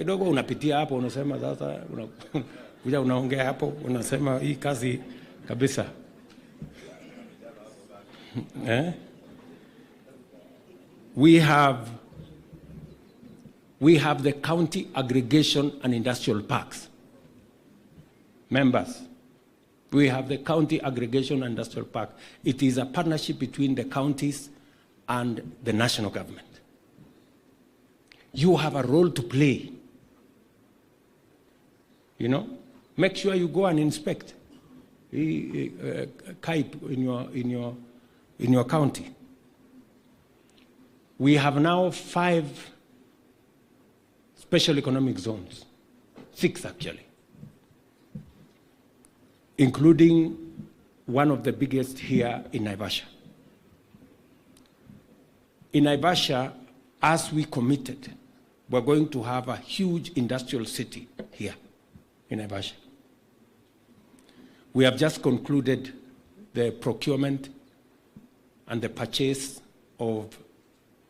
Kidogo unapitia hapo unasema sasa kuja unaongea hapo unasema hii kazi kabisa. We have the county aggregation and industrial parks. Members, we have the county aggregation and industrial park. It is a partnership between the counties and the national government. You have a role to play. You know, make sure you go and inspect KAIP in your county. We have now 5 special economic zones, 6 actually, including one of the biggest here in Naivasha. In Naivasha, as we committed, we're going to have a huge industrial city here in Naivasha. We have just concluded the procurement and the purchase of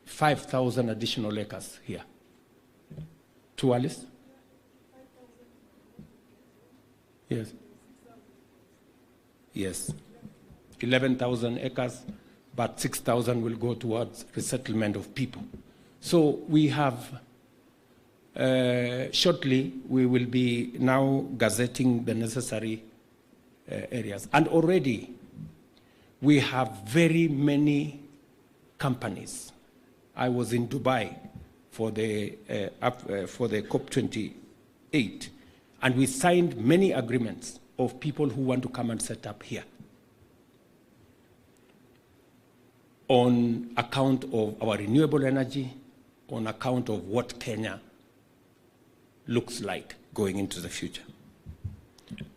5,000 additional acres here. To Alice? Yes. Yes. 11,000 acres, but 6,000 will go towards resettlement of people. So we have, shortly, we will be now gazetting the necessary areas. And already, we have very many companies. I was in Dubai for the COP28, and we signed many agreements of people who want to come and set up here on account of our renewable energy, on account of what Kenya looks like going into the future.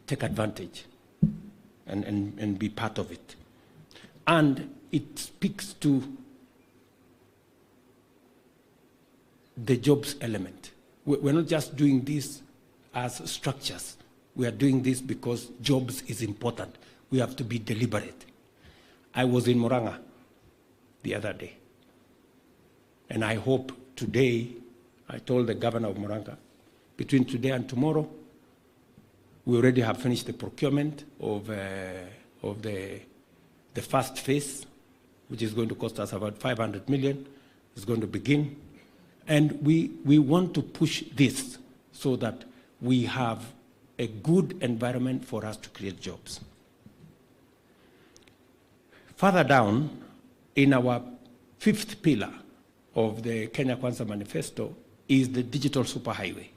Take advantage and be part of it. And it speaks to the jobs element. We're not just doing this as structures. We are doing this because jobs is important. We have to be deliberate. I was in Murang'a the other day, and I hope today, I told the governor of Murang'a, between today and tomorrow, we already have finished the procurement of the first phase, which is going to cost us about 500 million. It's going to begin. And we want to push this so that we have a good environment for us to create jobs. Further down, in our 5th pillar of the Kenya Kwanza Manifesto is the digital superhighway.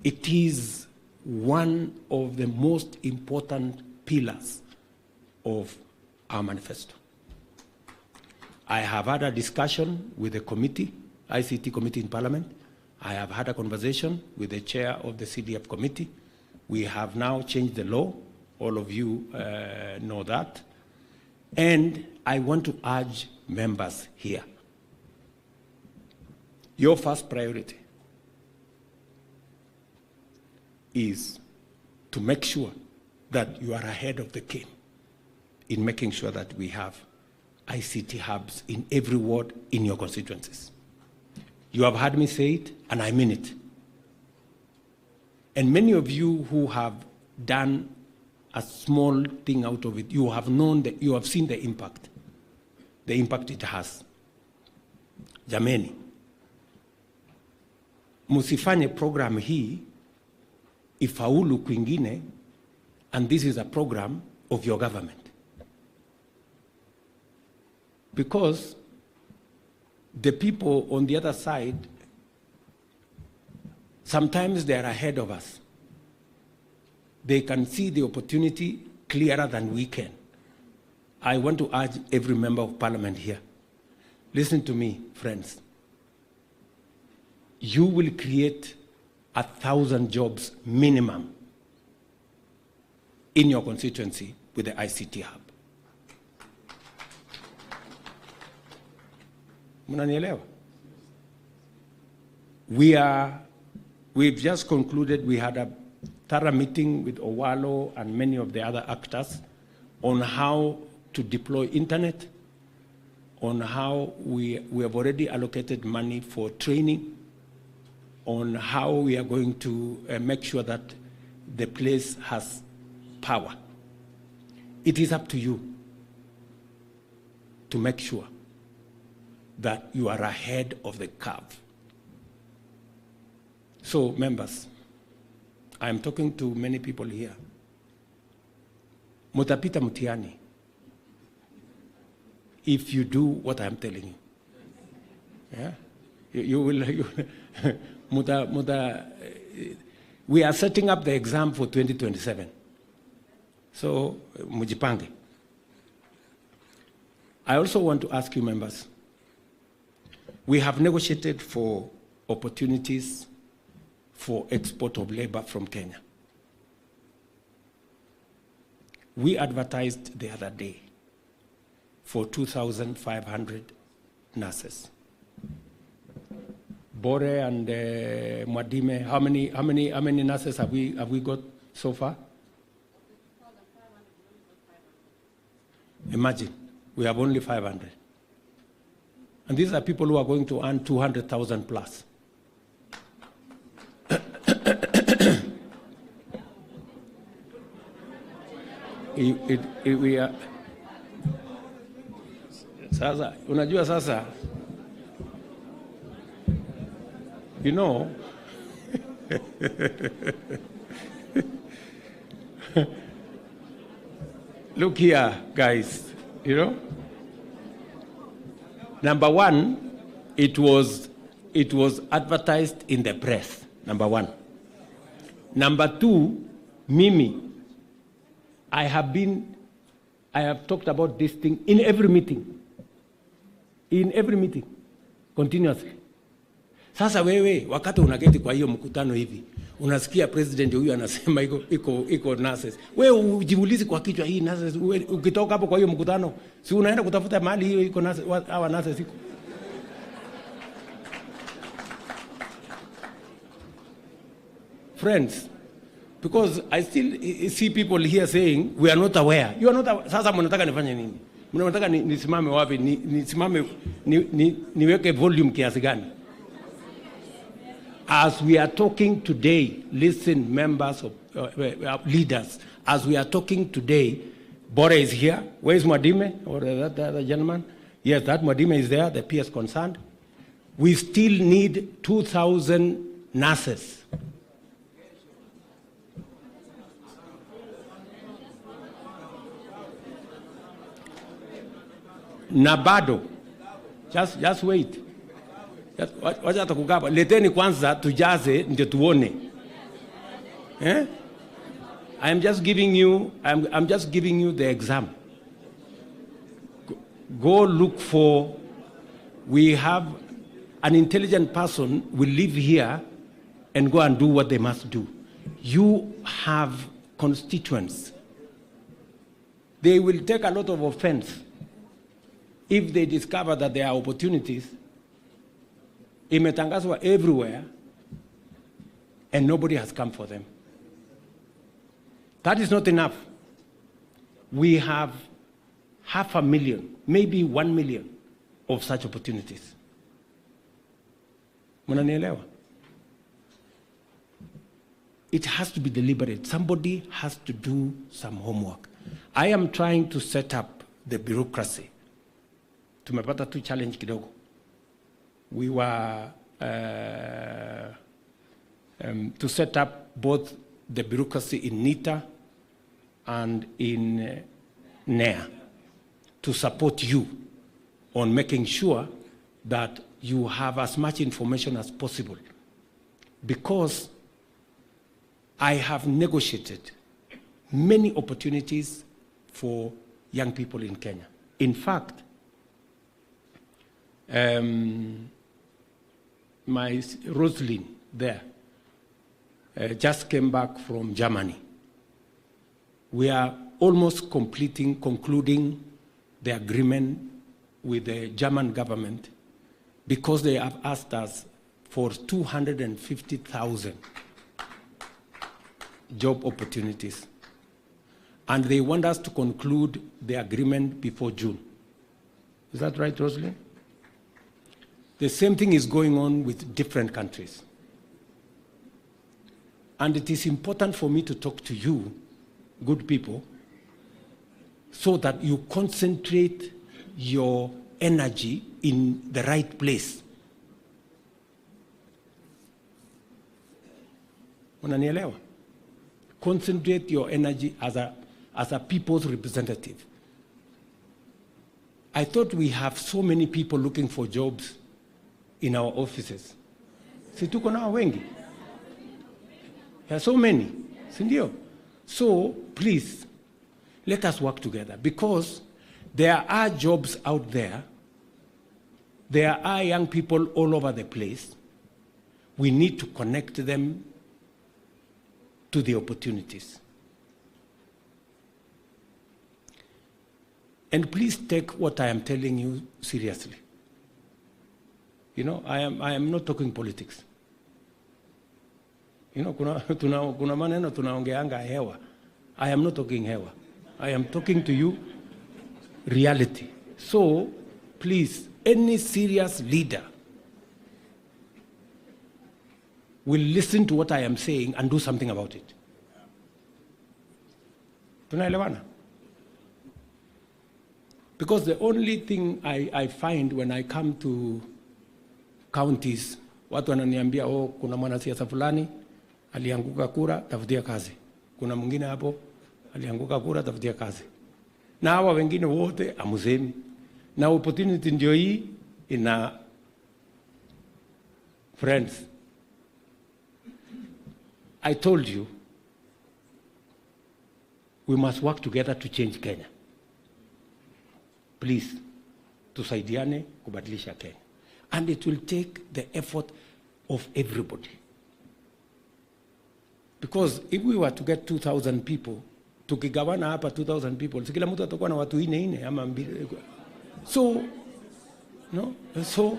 It is one of the most important pillars of our manifesto. I have had a discussion with the committee, ICT committee in Parliament. I have had a conversation with the chair of the CDF committee. We have now changed the law. All of you know that. And I want to urge members here. Your first priority is to make sure that you are ahead of the game in making sure that we have ICT hubs in every ward in your constituencies. You have heard me say it, and I mean it. And many of you who have done a small thing out of it, you have known that you have seen the impact it has. Jameni, musifanye program hii ifaulu kwingine, and this is a program of your government. Because the people on the other side, sometimes they are ahead of us. They can see the opportunity clearer than we can. I want to urge every member of Parliament here, listen to me, friends. You will create 1,000 jobs minimum in your constituency with the ICT hub. Mnanielewa? We've just concluded, we had a thorough meeting with Owalo and many of the other actors on how to deploy internet, on how we have already allocated money for training on how we are going to make sure that the place has power. It is up to you to make sure that you are ahead of the curve. So, members, I am talking to many people here. Mutapita mutiani if you do what I am telling you. Yeah? You will. We are setting up the exam for 2027. So, mujipange. I also want to ask you, members, we have negotiated for opportunities for export of labor from Kenya. We advertised the other day for 2,500 nurses. Bore and Mwadime, how many nurses have we got so far? Imagine, we have only 500. And these are people who are going to earn 200,000 plus. We are sasa, unajua sasa, you know, look here, guys, you know, number one, it was advertised in the press, number one. Number two, Mimi, I have talked about this thing in every meeting, continuously. Sasa wewe, wakati unaketi kwa hiyo mkutano hivi, unasikia president huyu anasema iko nurses. Wewe ujiulize kwa kichwa hii nurses, ukitoka hapo kwa hiyo mkutano, si unaenda kutafuta mahali hiyo iko nurses, hawa nurses iko. Friends, because I still see people here saying we are not aware. You are not aware. Sasa mnataka nifanye nini? Mnataka nisimame wapi? Nisimame niweke volume kiasi gani? As we are talking today, listen, members of leaders, as we are talking today, Bore is here. Where is Mwadime? Or that other gentleman? Yes, that Mwadime is there, the PS concerned. We still need 2,000 nurses. Nabado, just wait. Wacha tukugaba. Leteni kwanza tujaze ndio tuone. I'm just giving you the exam. Go look for, we have an intelligent person will live here and go and do what they must do. You have constituents. They will take a lot of offense if they discover that there are opportunities. Imetangazwa everywhere and nobody has come for them. That is not enough. We have 500,000, maybe 1 million of such opportunities. Mnanielewa? It has to be deliberate. Somebody has to do some homework. I am trying to set up the bureaucracy. Tumepata tu challenge kidogo. We were to set up both the bureaucracy in NITA and in NEA to support you on making sure that you have as much information as possible. Because I have negotiated many opportunities for young people in Kenya. In fact, my Rosalind there just came back from Germany. We are almost concluding the agreement with the German government because they have asked us for 250,000 job opportunities. And they want us to conclude the agreement before June. Is that right, Rosalind? The same thing is going on with different countries. And it is important for me to talk to you, good people, so that you concentrate your energy in the right place. Unanielewa? Concentrate your energy as a people's representative. I thought we have so many people looking for jobs in our offices. Si tuko nao wengi? There are so many. Sindio? So, please, let us work together, because there are jobs out there. There are young people all over the place. We need to connect them to the opportunities. And please take what I am telling you seriously. You know, I am not talking politics. You know, kuna maneno tunaongeanga hewa. I am not talking hewa. I am talking to you reality. So, please, any serious leader will listen to what I am saying and do something about it. Tunaelewana? Because the only thing I find when I come to counties, watu wananiambia, oh, kuna mwanasiasa fulani alianguka kura, tafutia kazi. Kuna mwingine hapo alianguka kura, tafutia kazi. Na hawa wengine wote amusemi. Na opportunity ndio hii ina friends. I told you, we must work together to change Kenya. Please, tusaidiane kubadilisha Kenya. And it will take the effort of everybody. Because if we were to get 2,000 people, tukigawana hapa 2,000 people, si kila mtu atakuwa na watu ine ama mbili. So, no? So,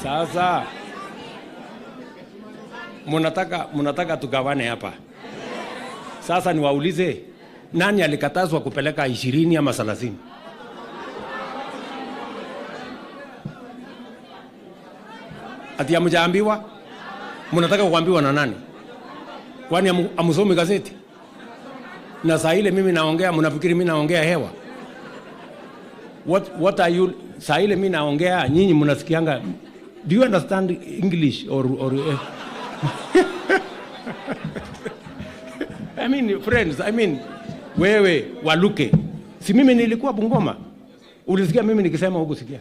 sasa, munataka tugawane hapa. Sasa niwaulize, nani alikatazwa kupeleka 20 ama 30? Ati hamjaambiwa? Mnataka kuambiwa na nani? Kwani amusomi gazeti? Na saa ile mimi naongea, mnafikiri mimi naongea hewa? What are you? Saa ile mimi naongea, nyinyi mnasikianga? Do you understand English or I mean, friends, wewe waluke. Si mimi nilikuwa Bungoma. Ulisikia mimi nikisema huko sikia.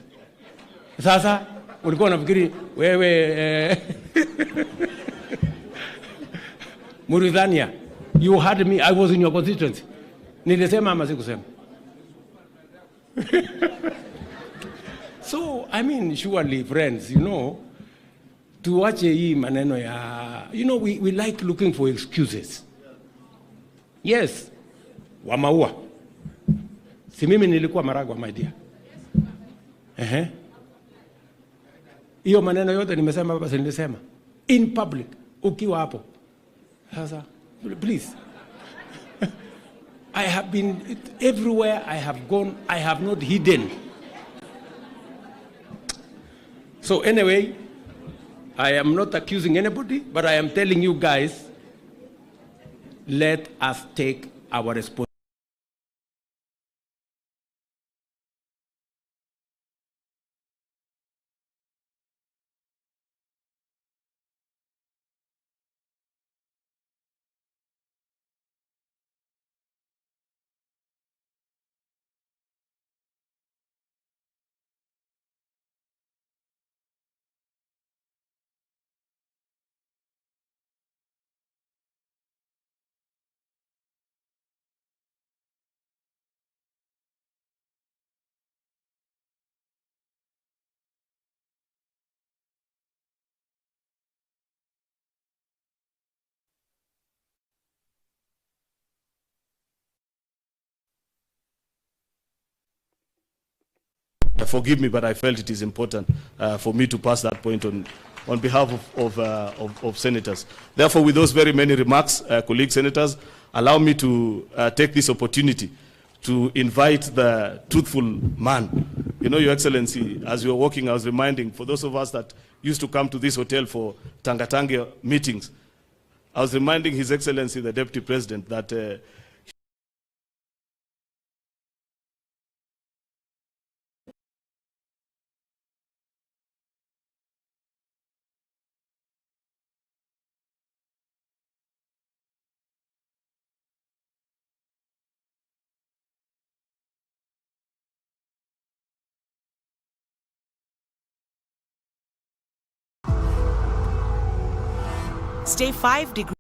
Sasa ulikuwa unafikiri wewe Mauritania, you heard me, I was in your constituency. Nilisema ama sikusema? So, surely, friends, tuache hii maneno ya, we like looking for excuses. Yes, wamaua. Si mimi nilikuwa Maragwa, my dear. Hiyo maneno yote nimesema hapa, si nilisema in public ukiwa hapo. Sasa, please. I have been everywhere I have gone, I have not hidden. So anyway, I am not accusing anybody, but I am telling you guys, let us take our responsibility. Forgive me, but I felt it is important for me to pass that point on behalf of senators. Therefore, with those very many remarks, colleague senators, allow me to take this opportunity to invite the truthful man. You know, Your Excellency, as you were walking, I was reminding, for those of us that used to come to this hotel for Tangatanga meetings, I was reminding His Excellency, the Deputy President, that Stay 5 degrees.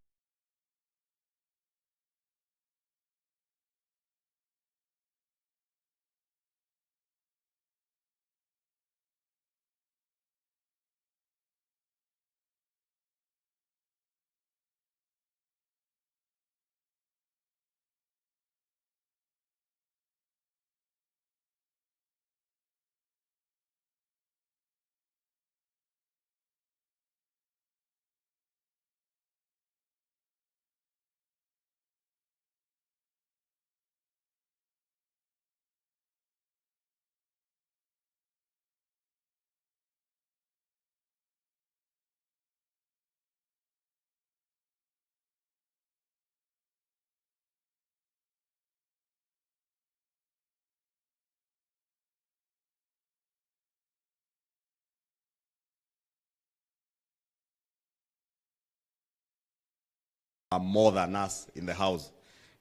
are more than us in the House.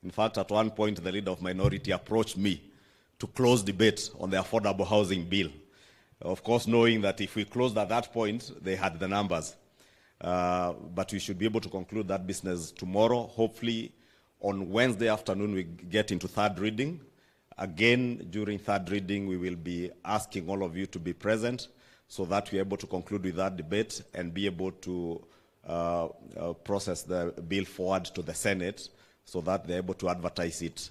In fact, at one point, the leader of minority approached me to close debate on the affordable housing bill. Of course, knowing that if we closed at that point, they had the numbers. But we should be able to conclude that business tomorrow. Hopefully, on Wednesday afternoon, we get into third reading. Again, during third reading, we will be asking all of you to be present so that we're able to conclude with that debate and be able to process the bill forward to the Senate so that they're able to advertise it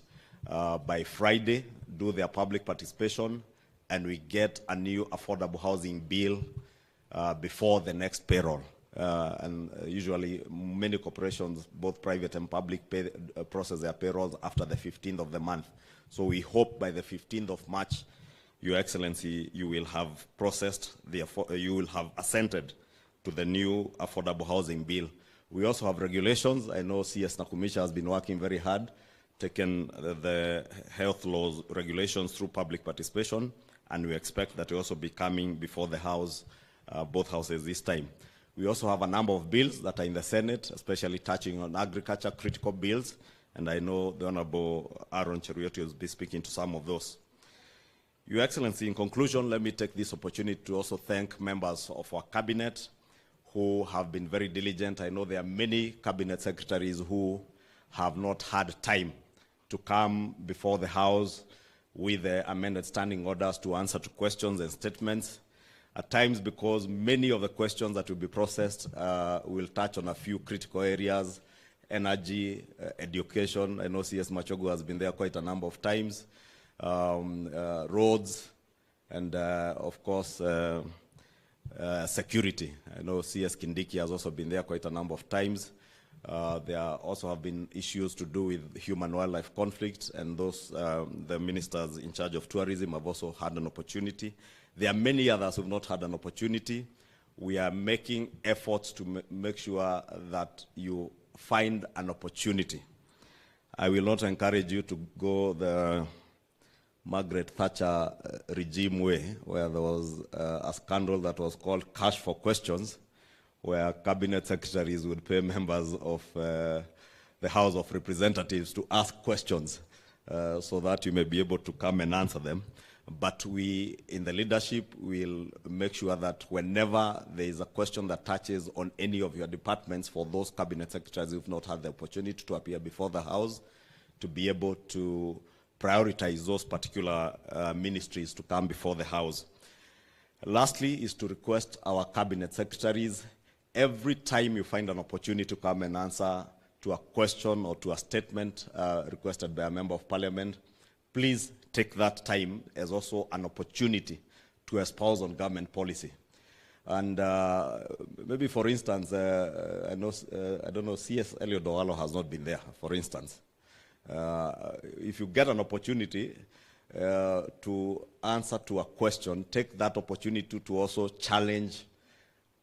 by Friday, do their public participation, and we get a new affordable housing bill before the next payroll. And usually many corporations, both private and public, process their payrolls after the 15th of the month. So we hope by the 15th of March, Your Excellency, you will have processed, you will have assented to the new affordable housing bill. We also have regulations. I know CS Nakumisha has been working very hard, taken the health laws regulations through public participation, and we expect that will also be coming before the House, both houses this time. We also have a number of bills that are in the Senate, especially touching on agriculture, critical bills, and I know the Honorable Aaron Cheruiyot will be speaking to some of those. Your Excellency, in conclusion, let me take this opportunity to also thank members of our cabinet who have been very diligent. I know there are many cabinet secretaries who have not had time to come before the House with the amended standing orders to answer to questions and statements. At times, because many of the questions that will be processed will touch on a few critical areas: energy, education. I know CS Machogu has been there quite a number of times, roads, and of course, security. I know CS Kindiki has also been there quite a number of times. There also have been issues to do with human-wildlife conflict, and those, the ministers in charge of tourism have also had an opportunity. There are many others who have not had an opportunity. We are making efforts to make sure that you find an opportunity. I will not encourage you to go the Margaret Thatcher regime way, where there was a scandal that was called Cash for Questions, where cabinet secretaries would pay members of the House of Representatives to ask questions so that you may be able to come and answer them. But we, in the leadership, will make sure that whenever there is a question that touches on any of your departments, for those cabinet secretaries who have not had the opportunity to appear before the House, to be able to prioritize those particular ministries to come before the House. Lastly, is to request our cabinet secretaries, every time you find an opportunity to come and answer to a question or to a statement requested by a member of parliament, please take that time as also an opportunity to espouse on government policy. And maybe, for instance, I don't know, CS Elliot Owalo has not been there, for instance. If you get an opportunity to answer to a question, take that opportunity to also challenge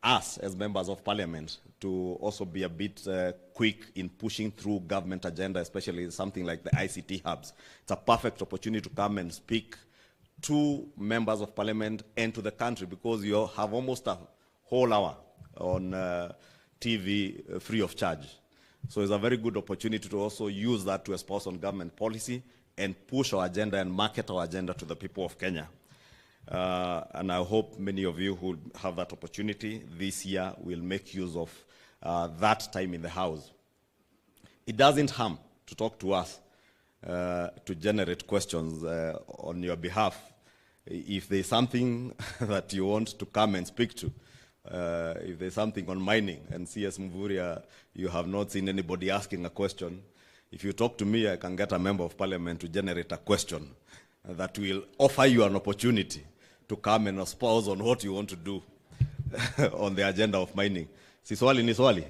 us as members of parliament to also be a bit quick in pushing through government agenda, especially something like the ICT hubs. It's a perfect opportunity to come and speak to members of parliament and to the country, because you have almost a whole hour on TV free of charge. So it's a very good opportunity to also use that to espouse on government policy and push our agenda and market our agenda to the people of Kenya. And I hope many of you who have that opportunity this year will make use of that time in the House. It doesn't harm to talk to us, to generate questions on your behalf. If there's something that you want to come and speak to, if there's something on mining, and CS Mvuria, you have not seen anybody asking a question, if you talk to me, I can get a member of parliament to generate a question that will offer you an opportunity to come and espouse on what you want to do on the agenda of mining. Si swali ni swali.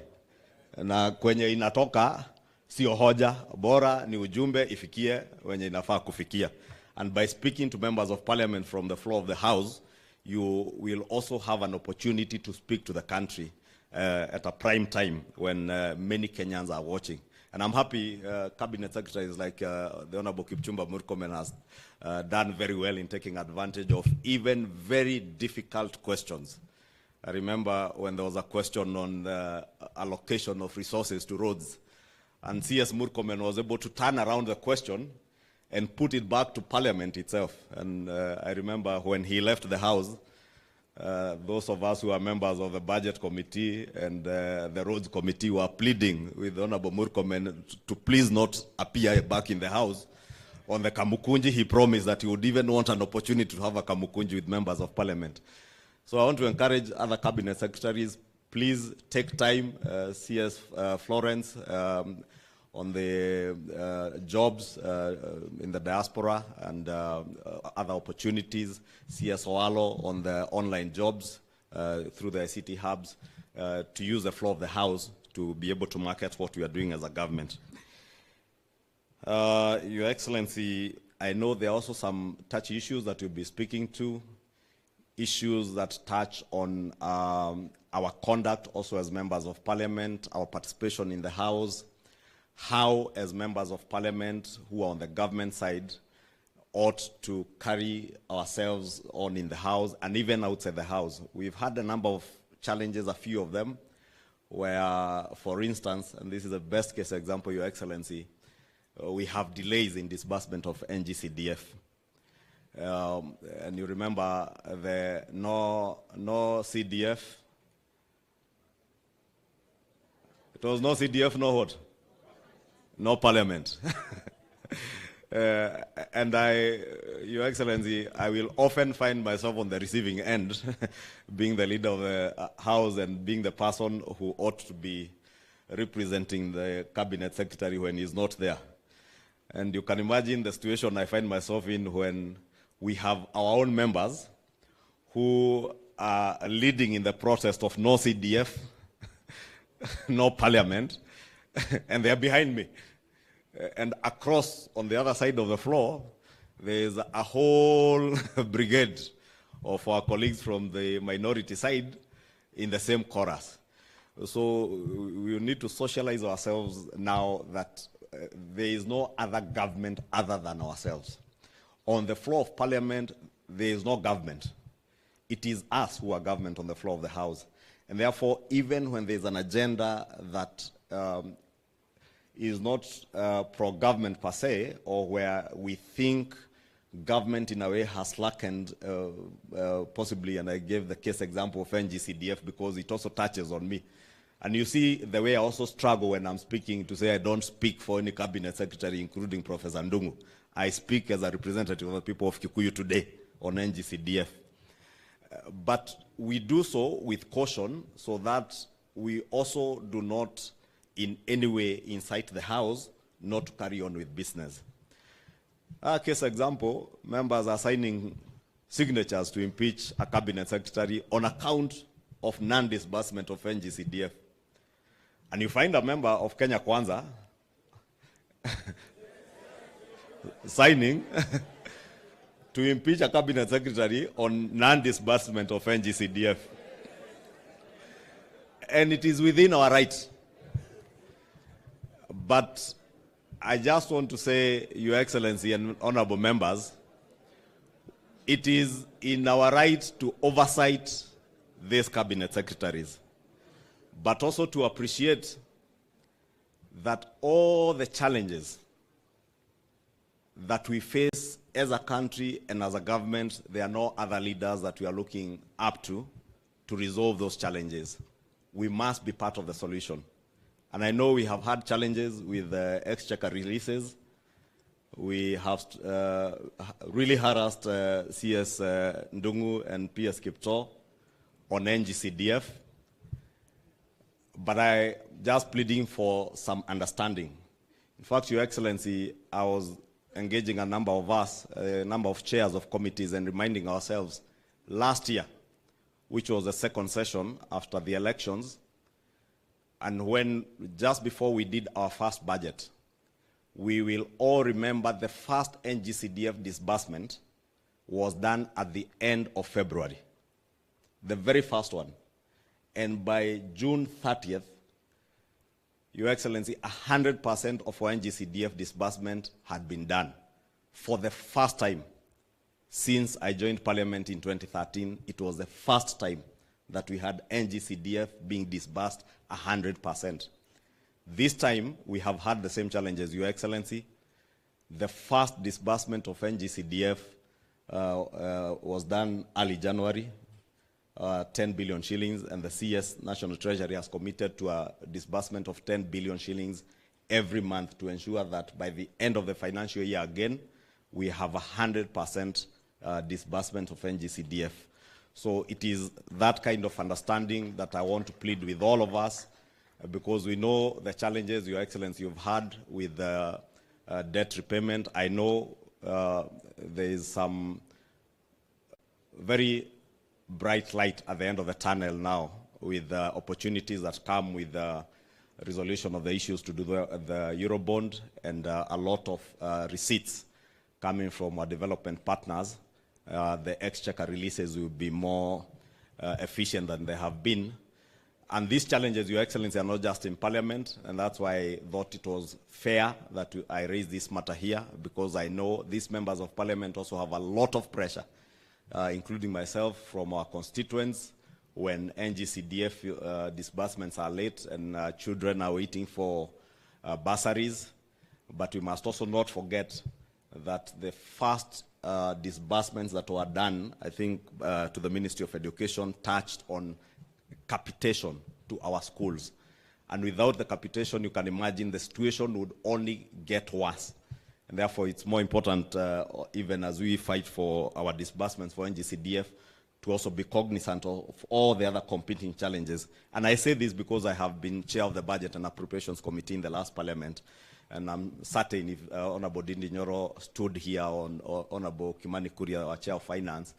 Na kwenye inatoka, sio hoja, bora ni ujumbe ifikie wenye inafaa kufikia. And by speaking to members of parliament from the floor of the House, you will also have an opportunity to speak to the country at a prime time when many Kenyans are watching. And I'm happy cabinet secretaries like the Honorable Kipchumba Murkomen has done very well in taking advantage of even very difficult questions. I remember when there was a question on the allocation of resources to roads, and CS Murkomen was able to turn around the question and put it back to Parliament itself. And I remember when he left the House, those of us who are members of the Budget Committee and the Roads Committee were pleading with Honorable Murkomen to please not appear back in the House. On the Kamukunji, he promised that he would even want an opportunity to have a Kamukunji with members of Parliament. So I want to encourage other cabinet secretaries, please take time, CS Florence, on the jobs in the diaspora and other opportunities, CS Oalo on the online jobs through the ICT hubs, to use the floor of the House to be able to market what we are doing as a government. Your Excellency, I know there are also some touchy issues that you'll be speaking to, issues that touch on our conduct also as members of parliament, our participation in the House, how as members of parliament who are on the government side ought to carry ourselves on in the House and even outside the House. We've had a number of challenges, a few of them, where, for instance, and this is the best case example, Your Excellency, we have delays in disbursement of NGCDF. And you remember the no CDF. It was no CDF, no what? No parliament. And Your Excellency, I will often find myself on the receiving end, being the leader of the House and being the person who ought to be representing the cabinet secretary when he's not there. And you can imagine the situation I find myself in when we have our own members who are leading in the process of no CDF, no parliament, and they're behind me. And across, on the other side of the floor, there's a whole brigade of our colleagues from the minority side in the same chorus. So we need to socialize ourselves now that there is no other government other than ourselves. On the floor of parliament, there is no government. It is us who are government on the floor of the House. And therefore, even when there's an agenda that is not pro-government per se, or where we think government in a way has slackened, possibly, and I gave the case example of NGCDF because it also touches on me. And you see the way I also struggle when I'm speaking to say I don't speak for any cabinet secretary, including Professor Ndungu. I speak as a representative of the people of Kikuyu today on NGCDF. But we do so with caution so that we also do not in any way incite the House not to carry on with business. Case example, members are signing signatures to impeach a cabinet secretary on account of non-disbursement of NGCDF. And you find a member of Kenya Kwanza signing to impeach a cabinet secretary on non-disbursement of NGCDF. And it is within our rights. But I just want to say, Your Excellency and honorable members, it is in our right to oversight these cabinet secretaries, but also to appreciate that all the challenges that we face as a country and as a government, there are no other leaders that we are looking up to resolve those challenges. We must be part of the solution. And I know we have had challenges with exchequer releases. We have really harassed CS Ndungu and PS Kipto on NGCDF. But I just pleading for some understanding. In fact, Your Excellency, I was engaging a number of us, a number of chairs of committees, and reminding ourselves last year, which was the second session after the elections, and when just before we did our first budget, we will all remember the first NGCDF disbursement was done at the end of February, the very first one. And by June 30th, Your Excellency, 100% of our NGCDF disbursement had been done. For the first time since I joined Parliament in 2013, it was the first time that we had NGCDF being disbursed 100%. This time, we have had the same challenges, Your Excellency. The first disbursement of NGCDF was done early January, 10 billion shillings, and the CS National Treasury has committed to a disbursement of 10 billion shillings every month to ensure that by the end of the financial year again, we have 100% disbursement of NGCDF. So it is that kind of understanding that I want to plead with all of us, because we know the challenges, Your Excellency, you've had with debt repayment. I know there is some very bright light at the end of the tunnel now with opportunities that come with the resolution of the issues to do the Eurobond, and a lot of receipts coming from our development partners. The exchequer releases will be more efficient than they have been. And these challenges, Your Excellency, are not just in Parliament, and that's why I thought it was fair that I raise this matter here, because I know these members of Parliament also have a lot of pressure, including myself, from our constituents, when NGCDF disbursements are late and children are waiting for bursaries. But we must also not forget that the first disbursements that were done, I think, to the Ministry of Education, touched on capitation to our schools. And without the capitation, you can imagine the situation would only get worse. And therefore, it's more important, even as we fight for our disbursements for NGCDF, to also be cognizant of all the other competing challenges. And I say this because I have been chair of the Budget and Appropriations Committee in the last Parliament. And I'm certain if Honorable Dindi Nyoro stood here, or Honorable Kimani Kuria, our Chair of Finance,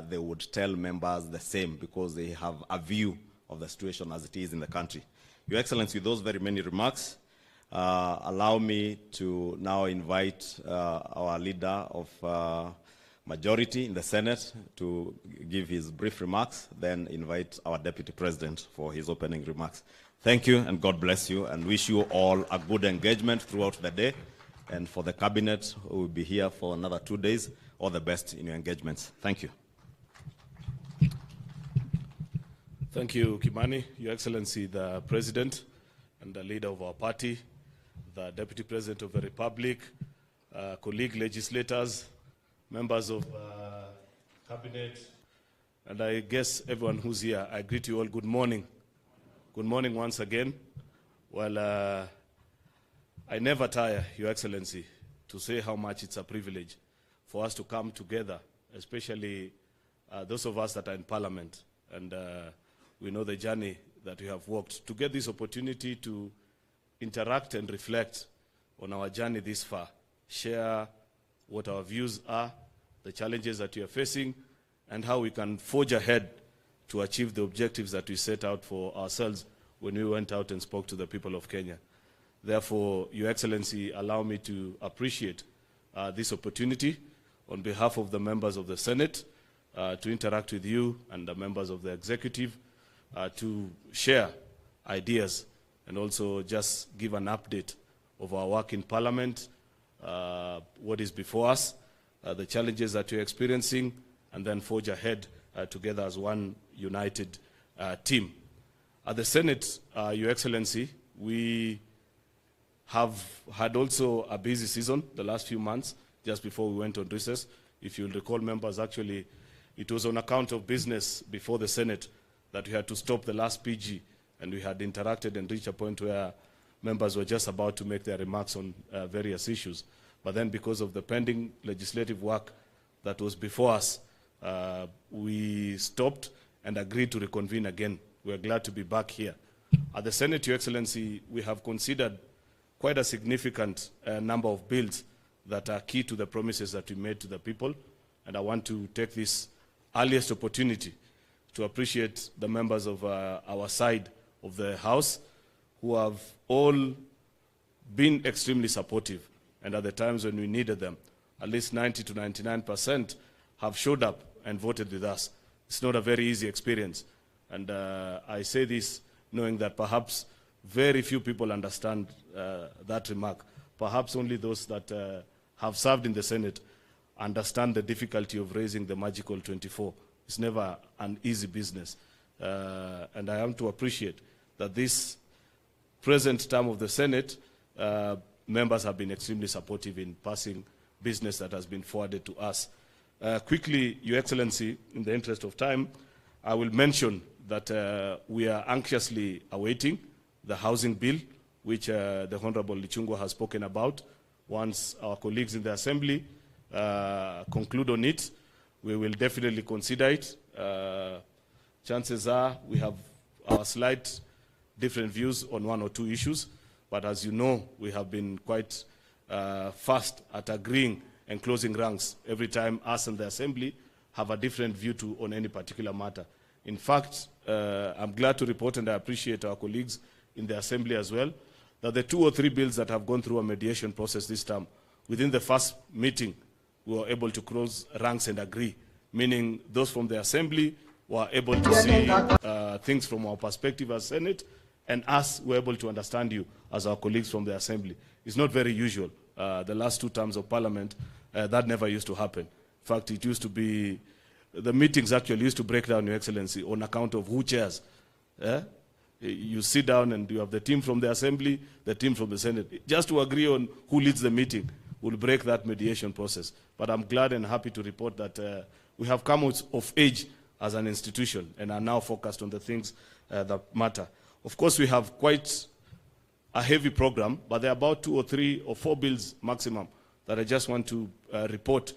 they would tell members the same, because they have a view of the situation as it is in the country. Your Excellency, with those very many remarks, allow me to now invite our leader of majority in the Senate to give his brief remarks, then invite our Deputy President for his opening remarks. Thank you, and God bless you, and wish you all a good engagement throughout the day. And for the Cabinet, who will be here for another 2 days, all the best in your engagements. Thank you. Thank you, Kimani. Your Excellency, the President and the leader of our party, the Deputy President of the Republic, colleague legislators, members of Cabinet, and I guess everyone who's here, I greet you all good morning. Good morning once again. Well, I never tire, Your Excellency, to say how much it's a privilege for us to come together, especially those of us that are in Parliament, and we know the journey that we have walked, to get this opportunity to interact and reflect on our journey this far, share what our views are, the challenges that we are facing, and how we can forge ahead to achieve the objectives that we set out for ourselves when we went out and spoke to the people of Kenya. Therefore, Your Excellency, allow me to appreciate this opportunity on behalf of the members of the Senate to interact with you and the members of the executive to share ideas and also just give an update of our work in Parliament, what is before us, the challenges that you're experiencing, and then forge ahead together as one united team. At the Senate, Your Excellency, we have had also a busy season the last few months, just before we went on recess. If you'll recall, members, actually, it was on account of business before the Senate that we had to stop the last PG, and we had interacted and reached a point where members were just about to make their remarks on various issues. But then because of the pending legislative work that was before us, we stopped and agreed to reconvene again. We're glad to be back here. At the Senate, Your Excellency, we have considered quite a significant number of bills that are key to the promises that we made to the people. And I want to take this earliest opportunity to appreciate the members of our side of the House who have all been extremely supportive. And at the times when we needed them, at least 90 to 99% have showed up and voted with us. It's not a very easy experience. And I say this knowing that perhaps very few people understand that remark. Perhaps only those that have served in the Senate understand the difficulty of raising the magical 24. It's never an easy business. And I am to appreciate that this present term of the Senate, members have been extremely supportive in passing business that has been forwarded to us. Quickly, Your Excellency, in the interest of time, I will mention that we are anxiously awaiting the housing bill, which the Honorable Lichungwa has spoken about. Once our colleagues in the Assembly conclude on it, we will definitely consider it. Chances are we have our slight different views on one or two issues, but as you know, we have been quite fast at agreeing and closing ranks every time us and the Assembly have a different view on any particular matter. In fact, I'm glad to report, and I appreciate our colleagues in the Assembly as well, that the 2 or 3 bills that have gone through a mediation process this time, within the first meeting, we were able to close ranks and agree, meaning those from the Assembly were able to see things from our perspective as Senate, and us were able to understand you as our colleagues from the Assembly. It's not very usual. The last 2 terms of Parliament, that never used to happen. In fact, it used to be, the meetings actually used to break down, Your Excellency, on account of who chairs. You sit down and you have the team from the Assembly, the team from the Senate. Just to agree on who leads the meeting will break that mediation process. But I'm glad and happy to report that we have come out of age as an institution and are now focused on the things that matter. Of course, we have quite a heavy program, but there are about 2 or 3 or 4 bills maximum that I just want to report,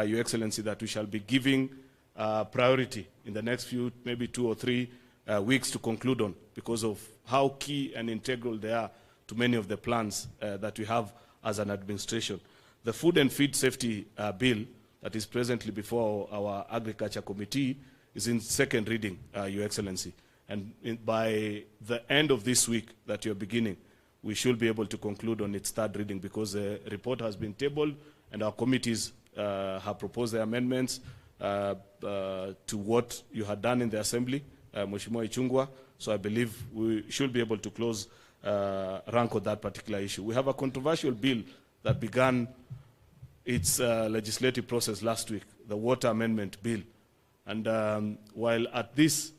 Your Excellency, that we shall be giving priority in the next few, maybe 2 or 3 weeks to conclude on, because of how key and integral they are to many of the plans that we have as an administration. The Food and Feed Safety Bill that is presently before our Agriculture Committee is in 2nd reading, Your Excellency. And by the end of this week that you're beginning, we should be able to conclude on its 3rd reading, because the report has been tabled and our committees have proposed their amendments to what you had done in the Assembly, Mheshimiwa Ichungwa. So I believe we should be able to close rank on that particular issue. We have a controversial bill that began its legislative process last week, the Water Amendment Bill. And while at this,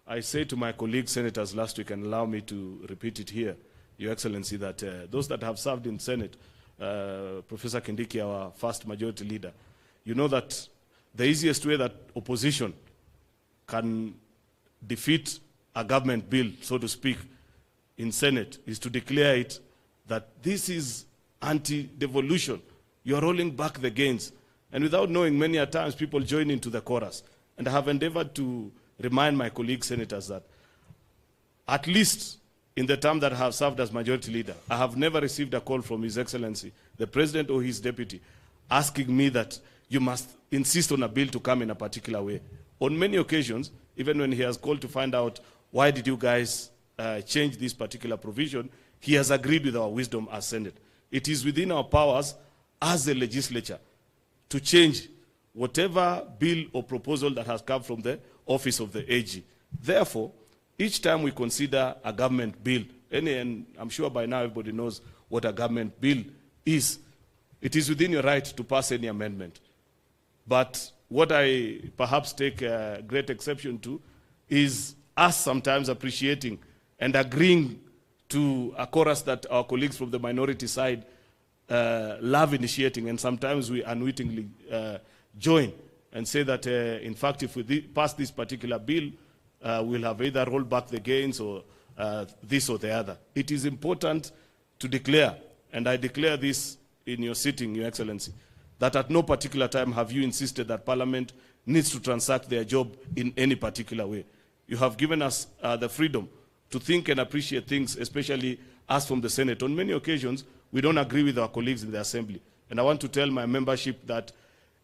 I say to my colleague senators last week, and allow me to repeat it here, Your Excellency, that those that have served in Senate, Professor Kindiki, our first majority leader, you know that the easiest way that opposition can defeat a government bill, so to speak, in Senate is to declare it that this is anti-devolution. You're rolling back the gains. And without knowing, many a times people join into the chorus. And I have endeavored to remind my colleague senators that at least in the term that I have served as majority leader, I have never received a call from His Excellency, the President or his deputy, asking me that you must insist on a bill to come in a particular way. On many occasions, even when he has called to find out why did you guys change this particular provision, he has agreed with our wisdom as Senate. It is within our powers as a legislature to change whatever bill or proposal that has come from the office of the AG. Therefore, each time we consider a government bill, and I'm sure by now everybody knows what a government bill is, it is within your right to pass any amendment. But what I perhaps take great exception to is us sometimes appreciating and agreeing to a chorus that our colleagues from the minority side love initiating, and sometimes we unwittingly join and say that, in fact, if we pass this particular bill, we'll have either rolled back the gains or this or the other. It is important to declare, and I declare this in your sitting, Your Excellency, that at no particular time have you insisted that Parliament needs to transact their job in any particular way. You have given us the freedom to think and appreciate things, especially us from the Senate. On many occasions, we don't agree with our colleagues in the Assembly. And I want to tell my membership that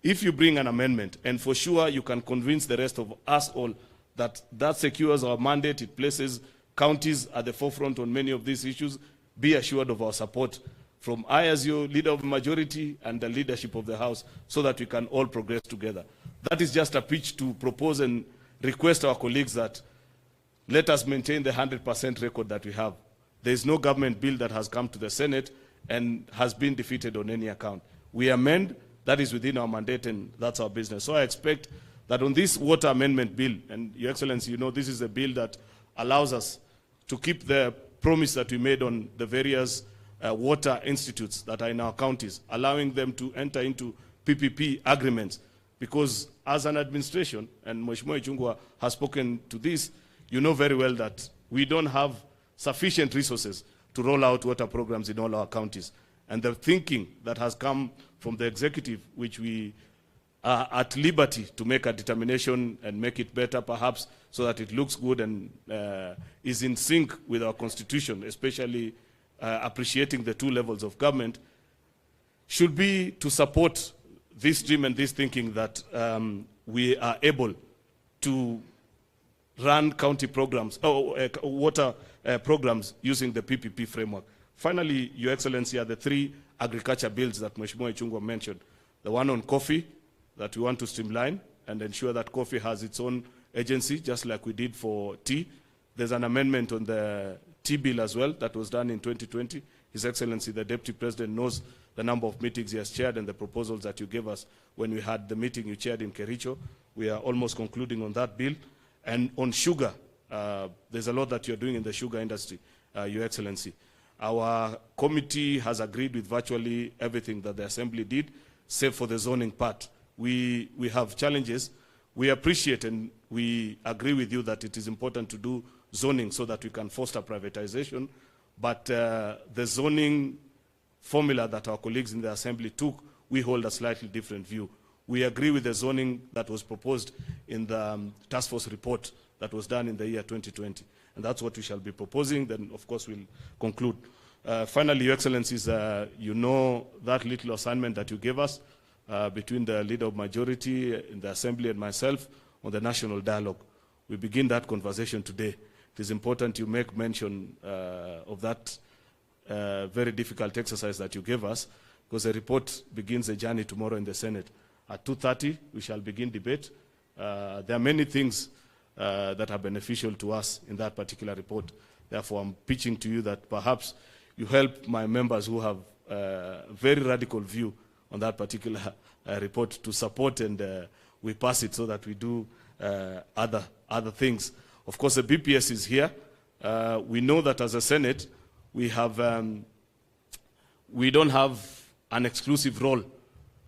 if you bring an amendment, and for sure you can convince the rest of us all that that secures our mandate, it places counties at the forefront on many of these issues, be assured of our support from I as your leader of the majority and the leadership of the House, so that we can all progress together. That is just a pitch to propose and request our colleagues that let us maintain the 100% record that we have. There is no government bill that has come to the Senate and has been defeated on any account. We amend, that is within our mandate, and that's our business. So I expect that on this water amendment bill, and Your Excellency, you know this is a bill that allows us to keep the promise that we made on the various water institutes that are in our counties, allowing them to enter into PPP agreements. Because as an administration, and Mheshimiwa Ichung'wah has spoken to this, you know very well that we don't have sufficient resources to roll out water programs in all our counties. And the thinking that has come from the executive, which we are at liberty to make a determination and make it better perhaps, so that it looks good and is in sync with our constitution, especially appreciating the two levels of government, should be to support this dream and this thinking that we are able to run county programs, water programs using the PPP framework. Finally, Your Excellency, are the three agriculture bills that Mheshimiwa Ichung'wah mentioned. The one on coffee, that we want to streamline and ensure that coffee has its own agency, just like we did for tea. There's an amendment on the tea bill as well that was done in 2020. His Excellency, the Deputy President, knows the number of meetings he has chaired and the proposals that you gave us when we had the meeting you chaired in Kericho. We are almost concluding on that bill. And on sugar, there's a lot that you're doing in the sugar industry, Your Excellency. Our committee has agreed with virtually everything that the Assembly did, save for the zoning part. We have challenges. We appreciate and we agree with you that it is important to do zoning so that we can foster privatization. But the zoning formula that our colleagues in the Assembly took, we hold a slightly different view. We agree with the zoning that was proposed in the task force report that was done in the year 2020. And that's what we shall be proposing. Then, of course, we'll conclude. Finally, Your Excellencies, you know that little assignment that you gave us between the leader of majority in the Assembly and myself on the national dialogue. We begin that conversation today. It is important you make mention of that very difficult exercise that you gave us, because the report begins a journey tomorrow in the Senate. At 2:30, we shall begin debate. There are many things that are beneficial to us in that particular report. Therefore, I'm pitching to you that perhaps you help my members who have a very radical view on that particular report to support, and we pass it so that we do other things. Of course, the BPS is here. We know that as a Senate, we don't have an exclusive role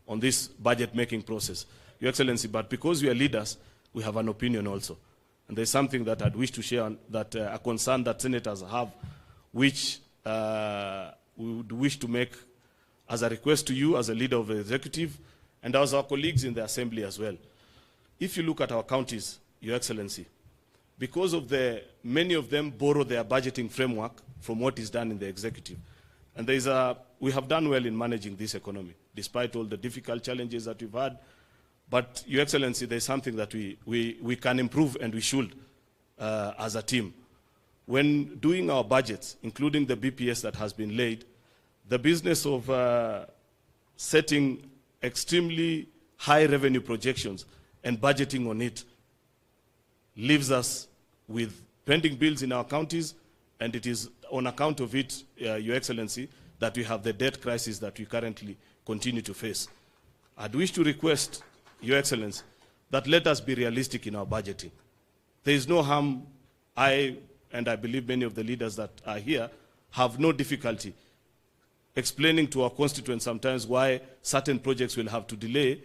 on this budget-making process, Your Excellency, but because we are leaders, we have an opinion also. And there's something that I'd wish to share, that a concern that senators have, which we would wish to make as a request to you as a leader of the executive and as our colleagues in the Assembly as well. If you look at our counties, Your Excellency, because of many of them borrow their budgeting framework from what is done in the executive. And we have done well in managing this economy, despite all the difficult challenges that we've had. But, Your Excellency, there's something that we can improve, and we should as a team. When doing our budgets, including the BPS that has been laid, the business of setting extremely high revenue projections and budgeting on it leaves us with pending bills in our counties, and it is on account of it, Your Excellency, that we have the debt crisis that we currently continue to face. I'd wish to request, Your Excellency, that let us be realistic in our budgeting. There is no harm. I believe many of the leaders that are here have no difficulty explaining to our constituents sometimes why certain projects will have to delay,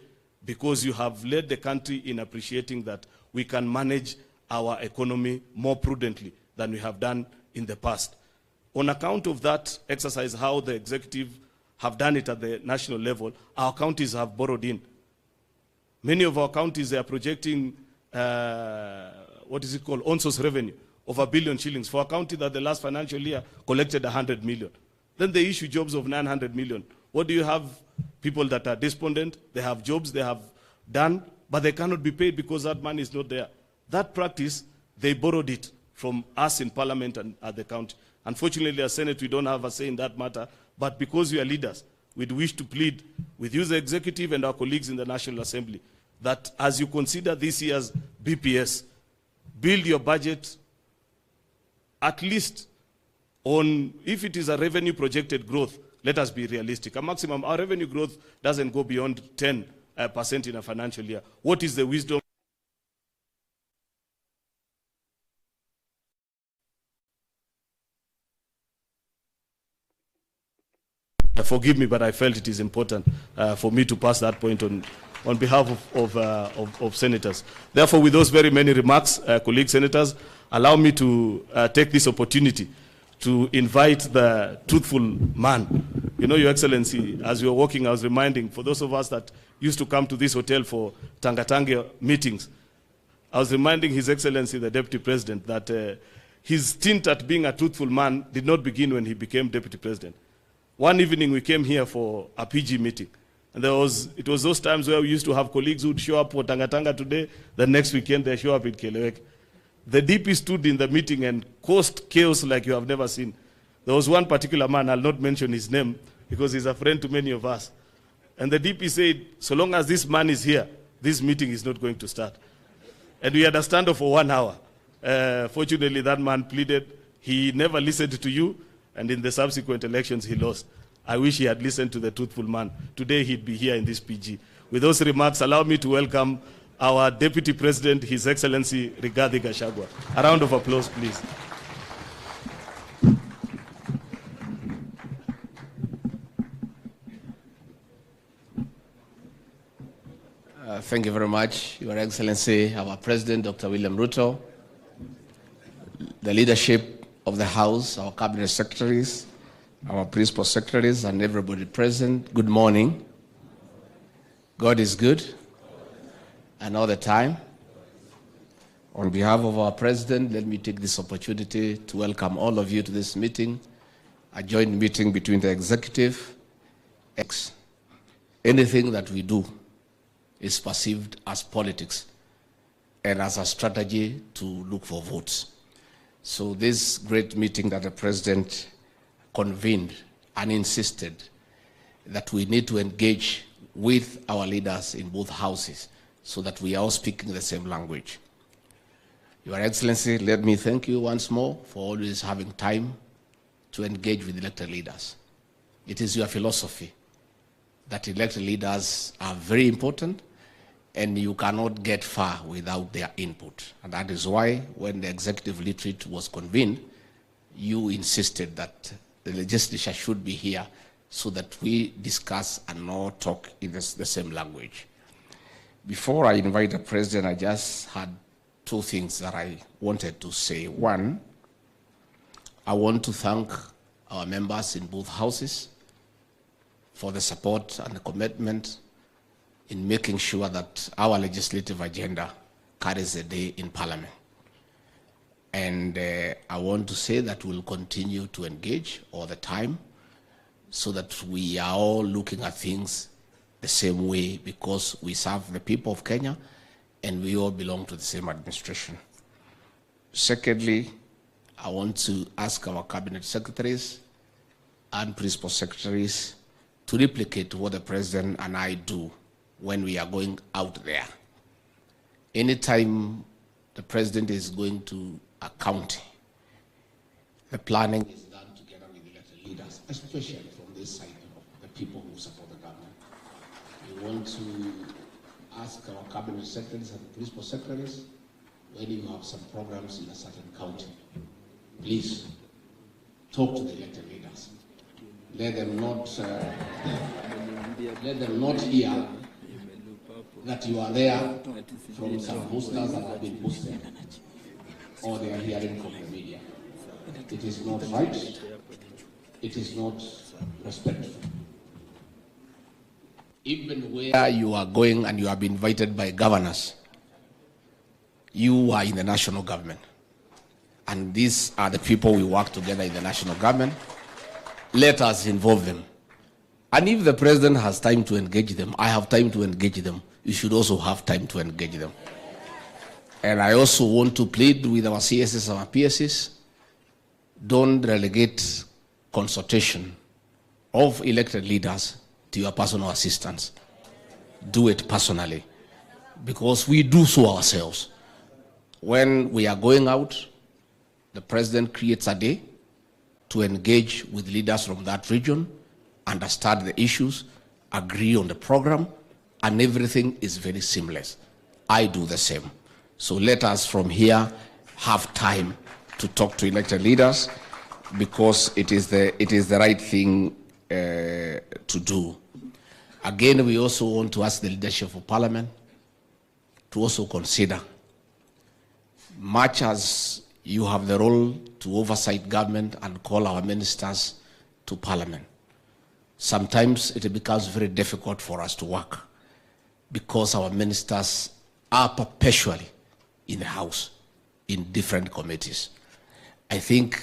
because you have led the country in appreciating that we can manage our economy more prudently than we have done in the past. On account of that exercise, how the executive have done it at the national level, our counties have borrowed in. Many of our counties are projecting, on-source revenue of 1 billion shillings for a county that the last financial year collected 100 million. Then they issue jobs of 900 million. What do you have? People that are despondent, they have jobs they have done, but they cannot be paid because that money is not there. That practice, they borrowed it from us in Parliament and at the county. Unfortunately, as Senate, we don't have a say in that matter, but because we are leaders, we'd wish to plead with you, the executive, and our colleagues in the National Assembly, that as you consider this year's BPS, build your budget at least on, if it is a revenue projected growth, let us be realistic. A maximum, our revenue growth doesn't go beyond 10% in a financial year. What is the wisdom? Forgive me, but I felt it is important for me to pass that point on behalf of senators. Therefore, with those very many remarks, colleague senators, allow me to take this opportunity to invite the truthful man. You know, Your Excellency, as you were walking, I was reminding, for those of us that used to come to this hotel for Tangatanga meetings, I was reminding His Excellency, the Deputy President, that his stint at being a truthful man did not begin when he became Deputy President. One evening we came here for a PG meeting, and it was those times where we used to have colleagues who would show up for Tangatanga today, the next weekend they show up in Kelewek. The DP stood in the meeting and caused chaos like you have never seen. There was one particular man, I'll not mention his name, because he's a friend to many of us. And the DP said, so long as this man is here, this meeting is not going to start. And we had a standoff for 1 hour. Fortunately, that man pleaded. He never listened to you, and in the subsequent elections, he lost. I wish he had listened to the truthful man. Today, he'd be here in this PG. With those remarks, allow me to welcome our Deputy President, His Excellency Rigathi Gachagua. A round of applause, please. Thank you very much, Your Excellency, our President, Dr. William Ruto, the leadership of the House, our Cabinet Secretaries, our Principal Secretaries, and everybody present. Good morning. God is good, and all the time. On behalf of our President, let me take this opportunity to welcome all of you to this meeting, a joint meeting between the Executive. Anything that we do is perceived as politics and as a strategy to look for votes. So this great meeting that the President convened and insisted that we need to engage with our leaders in both houses so that we are all speaking the same language. Your Excellency, let me thank you once more for always having time to engage with elected leaders. It is your philosophy that elected leaders are very important, and you cannot get far without their input. And that is why when the executive retreat was convened, you insisted that the legislature should be here so that we discuss and not talk in the same language. Before I invite the President, I just had two things that I wanted to say. One, I want to thank our members in both houses for the support and the commitment in making sure that our legislative agenda carries the day in Parliament. And I want to say that we'll continue to engage all the time so that we are all looking at things the same way, because we serve the people of Kenya and we all belong to the same administration. Secondly, I want to ask our Cabinet Secretaries and Principal Secretaries to replicate what the president and I do when we are going out there. Anytime the president is going to a county, the planning is done together with elected leaders, especially from this side of the people who support the government. We want to ask our cabinet secretaries and principal secretaries, when you have some programs in a certain county, please talk to the elected leaders. Let them not hear that you are there from some posters that have been posted, or they are hearing from the media. It is not right. It is not respectful. Even where you are going and you have been invited by governors, you are in the national government. And these are the people we work together in the national government. Let us involve them. And if the president has time to engage them, I have time to engage them, you should also have time to engage them. And I also want to plead with our CSS and our PSS, don't relegate consultation of elected leaders to your personal assistants. Do it personally, because we do so ourselves. When we are going out, the president creates a day to engage with leaders from that region, understand the issues, agree on the program, and everything is very seamless. I do the same. So let us from here have time to talk to elected leaders, because it is the right thing to do. Again, we also want to ask the leadership of Parliament to also consider, much as you have the role to oversight government and call our ministers to Parliament, sometimes it becomes very difficult for us to work because our ministers are perpetually in the House, in different committees. I think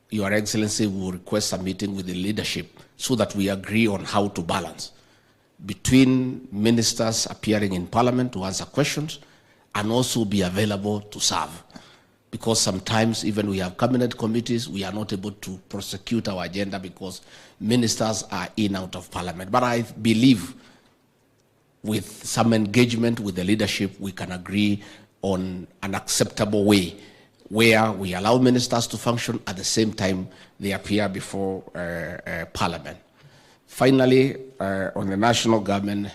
Your Excellency will request a meeting with the leadership so that we agree on how to balance between ministers appearing in Parliament to answer questions and also be available to serve. Because sometimes even we have cabinet committees, we are not able to prosecute our agenda because ministers are in out of Parliament. But I believe with some engagement with the leadership, we can agree on an acceptable way where we allow ministers to function at the same time they appear before Parliament. Finally, on the National Government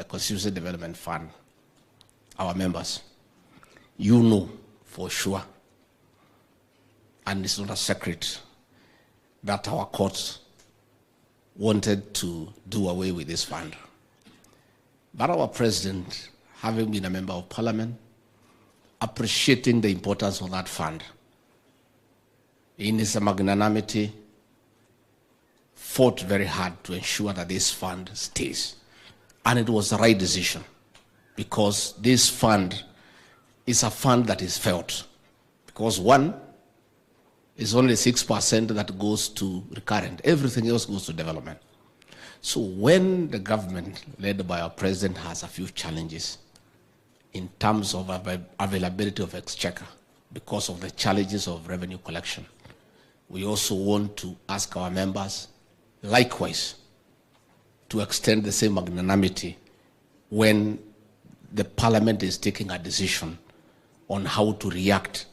Constituency Development Fund, our members, you know for sure, and it's not a secret, that our courts wanted to do away with this fund. But our president, having been a member of Parliament, appreciating the importance of that fund, in his magnanimity, fought very hard to ensure that this fund stays. And it was the right decision, because this fund is a fund that is felt. Because one, is only 6% that goes to recurrent. Everything else goes to development. So when the government, led by our president, has a few challenges in terms of availability of exchequer because of the challenges of revenue collection, we also want to ask our members, likewise, to extend the same magnanimity when the Parliament is taking a decision on how to react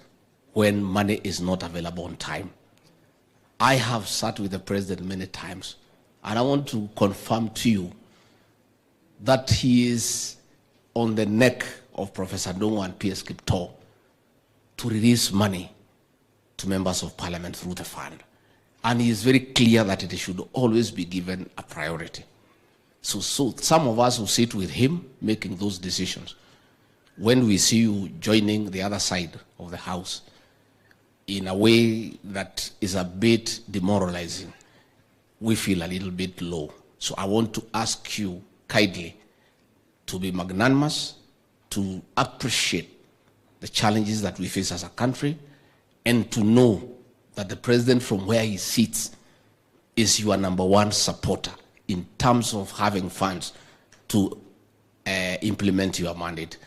when money is not available on time. I have sat with the president many times, and I want to confirm to you that he is on the neck of Professor Ndung'u and P.S. Kiptoo to release money to members of Parliament through the fund. And he is very clear that it should always be given a priority. So some of us who sit with him making those decisions, when we see you joining the other side of the House in a way that is a bit demoralizing, we feel a little bit low. So I want to ask you kindly to be magnanimous, to appreciate the challenges that we face as a country, and to know that the president from where he sits is your #1 supporter in terms of having funds to implement your mandate.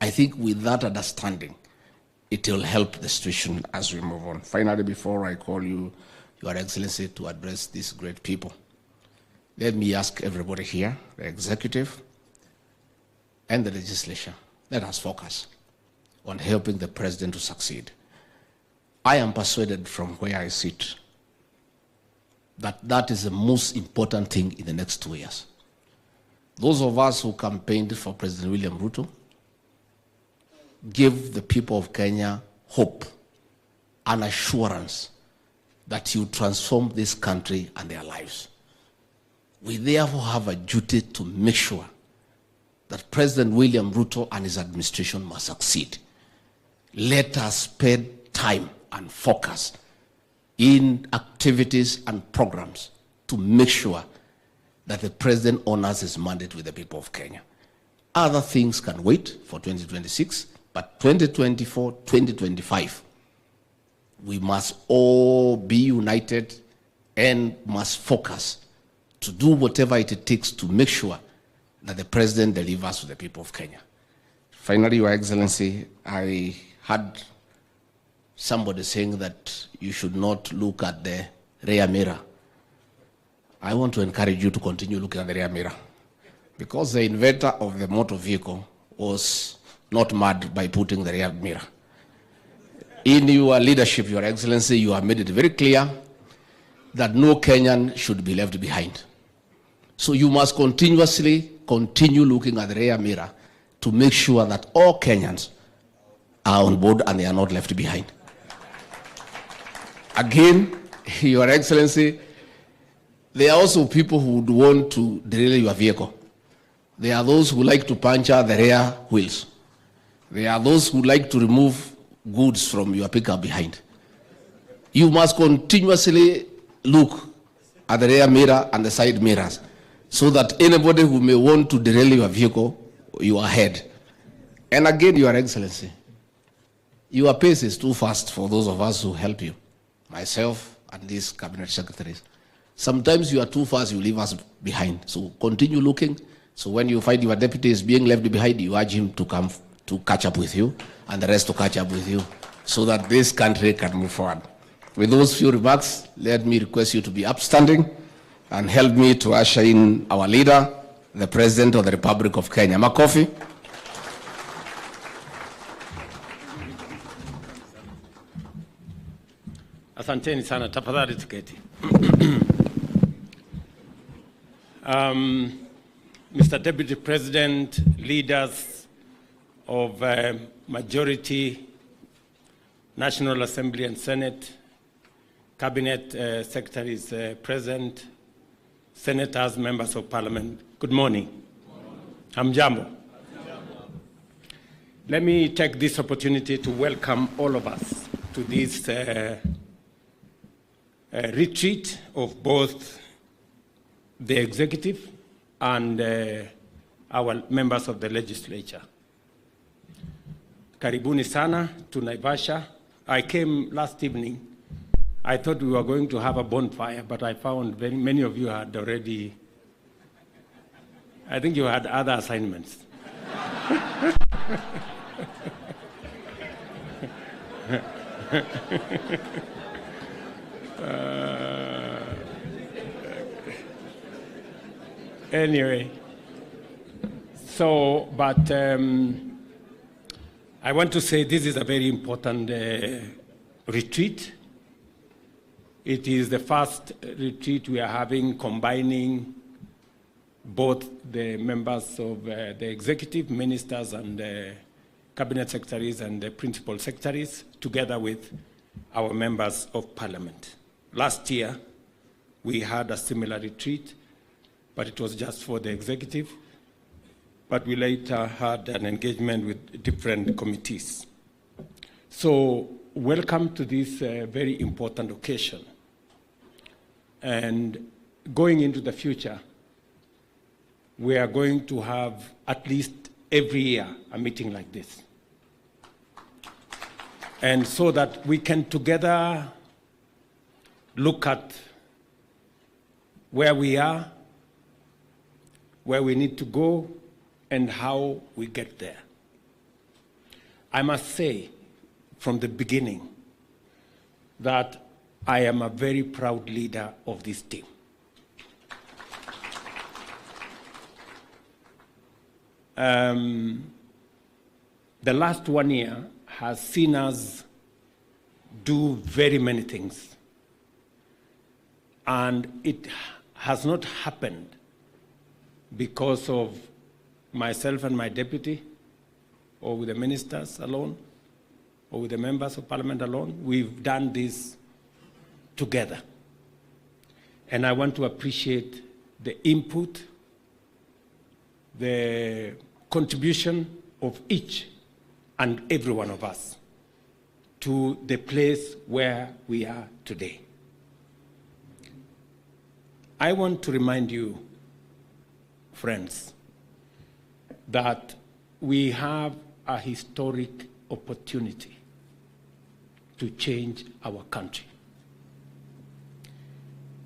I think with that understanding, it will help the situation as we move on. Finally, before I call you, Your Excellency, to address these great people, let me ask everybody here, the executive and the legislature, let us focus on helping the president to succeed. I am persuaded from where I sit that that is the most important thing in the next 2 years. Those of us who campaigned for President William Ruto give the people of Kenya hope and assurance that he will transform this country and their lives. We therefore have a duty to make sure that President William Ruto and his administration must succeed. Let us spend time and focus in activities and programs to make sure that the president honors his mandate with the people of Kenya. Other things can wait for 2026, but 2024, 2025, we must all be united and must focus to do whatever it takes to make sure that the president delivers to the people of Kenya. Finally, Your Excellency, I had somebody saying that you should not look at the rear mirror. I want to encourage you to continue looking at the rear mirror, because the inventor of the motor vehicle was not mad by putting the rear mirror. In your leadership, Your Excellency, you have made it very clear that no Kenyan should be left behind. So you must continuously continue looking at the rear mirror to make sure that all Kenyans are on board and they are not left behind. Again, Your Excellency, there are also people who would want to derail your vehicle. There are those who like to puncture the rear wheels. There are those who like to remove goods from your pickup behind. You must continuously look at the rear mirror and the side mirrors so that anybody who may want to derail your vehicle, you are ahead. And again, Your Excellency, your pace is too fast for those of us who help you, myself and these cabinet secretaries. Sometimes you are too fast, you leave us behind. So continue looking. So when you find your deputy is being left behind, you urge him to come to catch up with you and the rest to catch up with you so that this country can move forward. With those few remarks, let me request you to be upstanding and help me to usher in our leader, the President of the Republic of Kenya. Makofi. Asanteni sana, tafadhali tuketi. Mr. Deputy President, leaders of majority, National Assembly and Senate, Cabinet secretaries present, senators, members of parliament, good morning. Hamjambo. Let me take this opportunity to welcome all of us to this retreat of both the executive and our members of the legislature. Karibuni sana to Naivasha. I came last evening. I thought we were going to have a bonfire, but I found very many of you had already, I think you had other assignments. Anyway, so, but I want to say this is a very important retreat. It is the first retreat we are having combining both the members of the executive, ministers and cabinet secretaries and the principal secretaries, together with our members of parliament. Last year, we had a similar retreat, but it was just for the executive. But we later had an engagement with different committees. So welcome to this very important occasion. And going into the future, we are going to have at least every year a meeting like this. And so that we can together look at where we are, where we need to go, and how we get there. I must say from the beginning that I am a very proud leader of this team. the last 1 year has seen us do very many things. And it has not happened because of myself and my deputy, or with the ministers alone, or with the members of parliament alone. We've done this together. And I want to appreciate the input, the contribution of each and every one of us to the place where we are today. I want to remind you, friends, that we have a historic opportunity to change our country.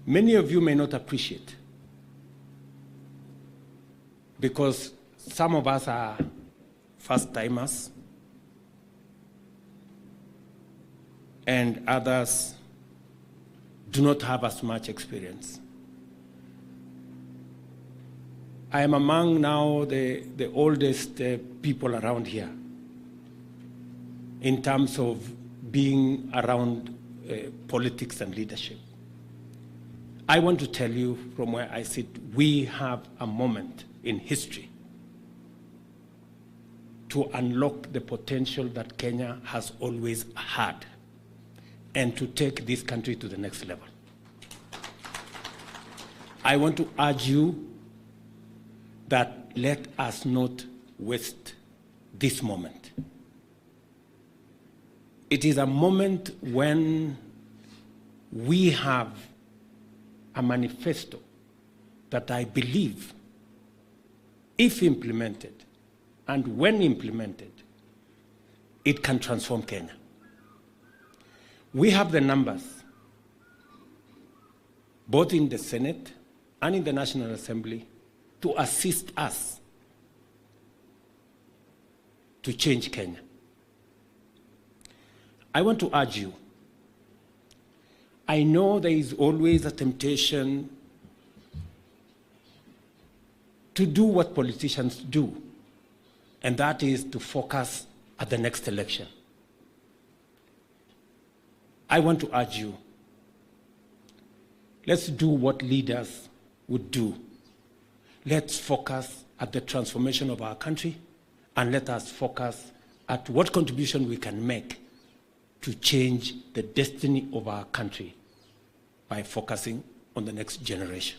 Many of you may not appreciate, because some of us are first-timers and others do not have as much experience. I am among now the oldest people around here in terms of being around politics and leadership. I want to tell you from where I sit, we have a moment in history to unlock the potential that Kenya has always had and to take this country to the next level. I want to urge you that let us not waste this moment. It is a moment when we have a manifesto that I believe, if implemented and when implemented, it can transform Kenya. We have the numbers, both in the Senate and in the National Assembly, to assist us to change Kenya. I want to urge you, I know there is always a temptation to do what politicians do, and that is to focus at the next election. I want to urge you, let's do what leaders would do. Let's focus at the transformation of our country, and let us focus at what contribution we can make to change the destiny of our country by focusing on the next generation.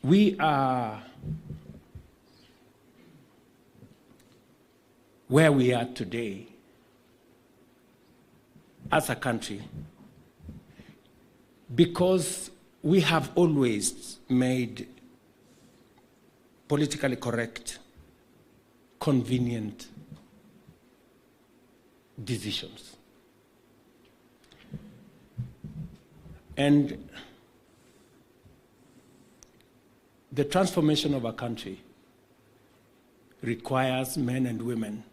We are where we are today as a country because we have always made politically correct, convenient decisions. And the transformation of a country requires men and women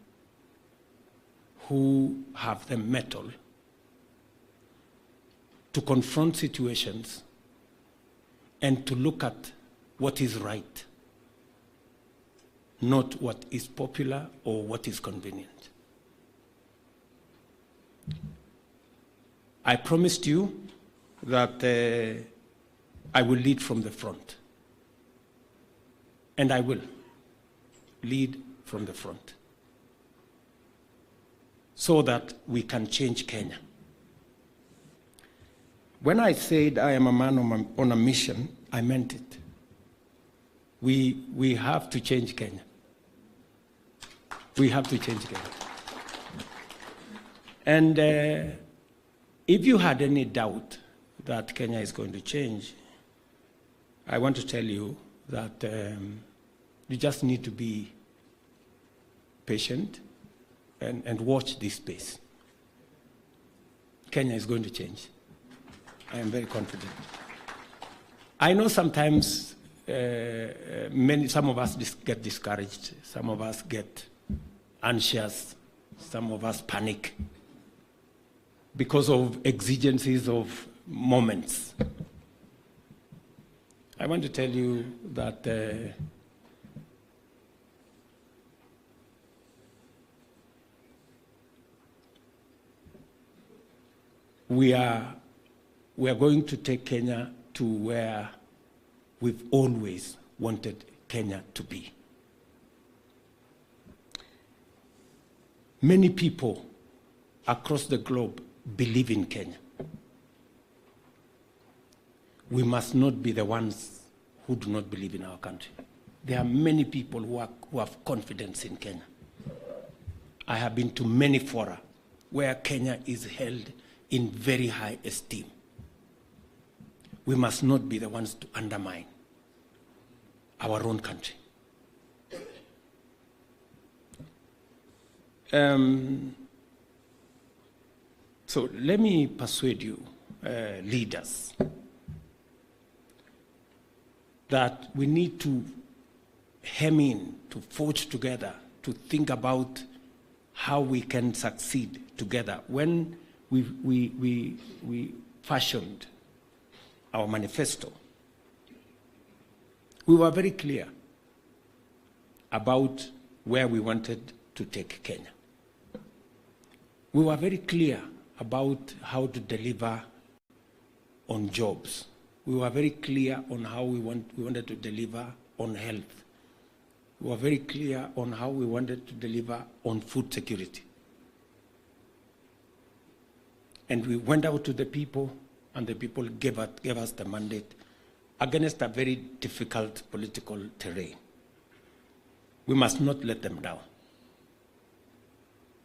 who have the mettle to confront situations and to look at what is right, not what is popular or what is convenient. I promised you that I will lead from the front. And I will lead from the front so that we can change Kenya. When I said I am a man on a mission, I meant it. We have to change Kenya. We have to change Kenya. And if you had any doubt that Kenya is going to change, I want to tell you that you just need to be patient and watch this space. Kenya is going to change. I am very confident. I know sometimes some of us get discouraged, some of us get anxious, some of us panic because of exigencies of moments. I want to tell you that we are going to take Kenya to where we've always wanted Kenya to be. Many people across the globe believe in Kenya. We must not be the ones who do not believe in our country. There are many people who have confidence in Kenya. I have been to many fora where Kenya is held in very high esteem. We must not be the ones to undermine our own country. So let me persuade you, leaders, that we need to hem in, to forge together, to think about how we can succeed together. When we fashioned our manifesto, we were very clear about where we wanted to take Kenya. We were very clear about how to deliver on jobs. We were very clear on how we wanted to deliver on health. We were very clear on how we wanted to deliver on food security. And we went out to the people, and the people gave us the mandate against a very difficult political terrain. We must not let them down.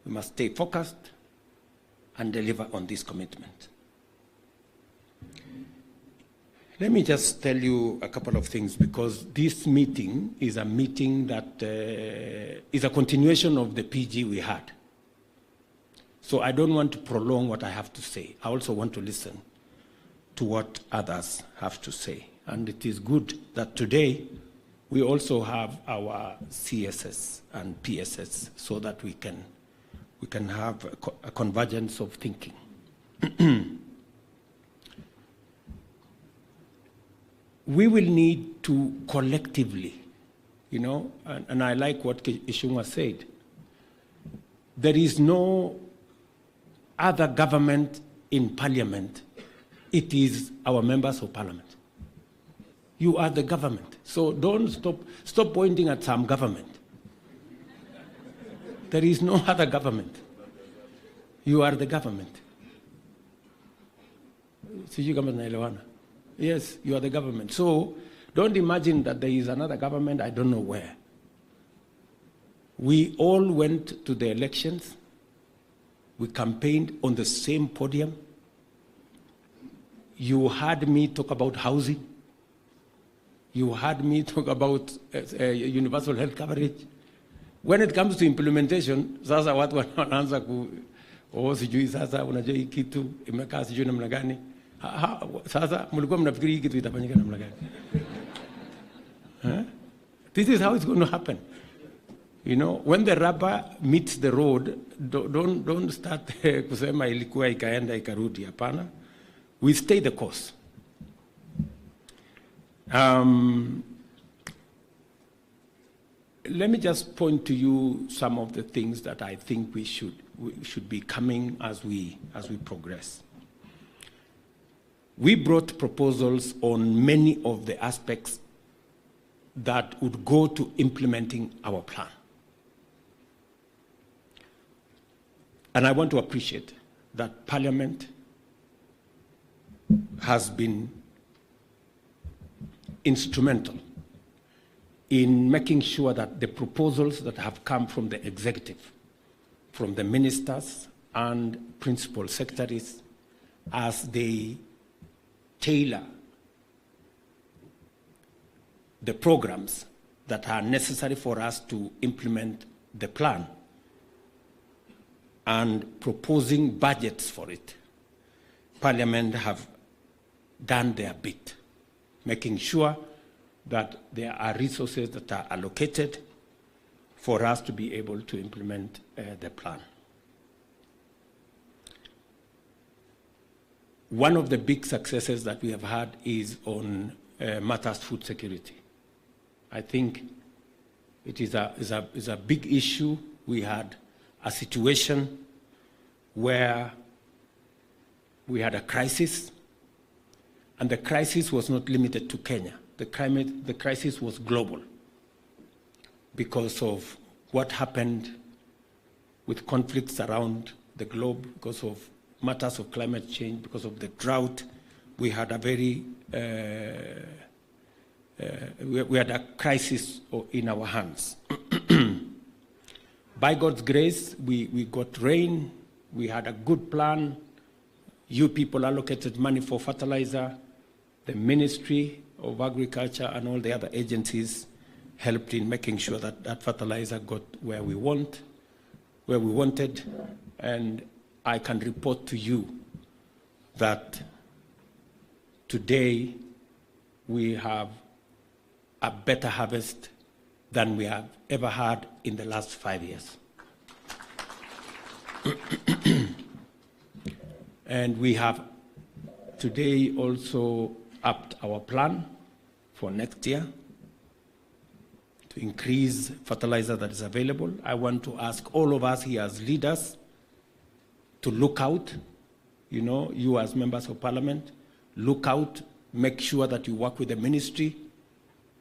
We must stay focused and deliver on this commitment. Let me just tell you a couple of things, because this meeting is a meeting that is a continuation of the PG we had. So I don't want to prolong what I have to say. I also want to listen to what others have to say. And it is good that today we also have our CSS and PSS so that we can have a convergence of thinking. We will need to collectively, and I like what Ishunga said, there is no other government in parliament. It is our members of parliament. You are the government. So don't stop pointing at some government. There is no other government. You are the government. Yes, you are the government. So don't imagine that there is another government, I don't know where. We all went to the elections. We campaigned on the same podium. You heard me talk about housing. You heard me talk about universal health coverage. When it comes to implementation, sasa watu wanaanza sijui sasa unajua hii kitu imekaa sijui namna gani. Sasa mlikuwa mnafikiri hii kitu itafanyika namna gani? This is how it's going to happen. When the rubber meets the road, don't start kusema ilikuwa ikaenda ikarudi. Hapana. We stay the course. Let me just point to you some of the things that I think we should be coming as we progress. We brought proposals on many of the aspects that would go to implementing our plan. And I want to appreciate that Parliament has been instrumental in making sure that the proposals that have come from the executive, from the ministers and principal secretaries, as they tailor the programs that are necessary for us to implement the plan and proposing budgets for it, Parliament have done their bit, making sure that there are resources that are allocated for us to be able to implement the plan. One of the big successes that we have had is on matters food security. I think it is a big issue. We had a situation where we had a crisis, and the crisis was not limited to Kenya. The crisis was global because of what happened with conflicts around the globe, because of matters of climate change, because of the drought. We had a very we had a crisis in our hands. By God's grace, we got rain. We had a good plan. You people allocated money for fertilizer. The Ministry of Agriculture and all the other agencies helped in making sure that that fertilizer got where we wanted. And I can report to you that today we have a better harvest than we have ever had in the last 5 years. And we have today also upped our plan for next year to increase fertilizer that is available. I want to ask all of us here as leaders to look out, you as members of parliament, look out, make sure that you work with the ministry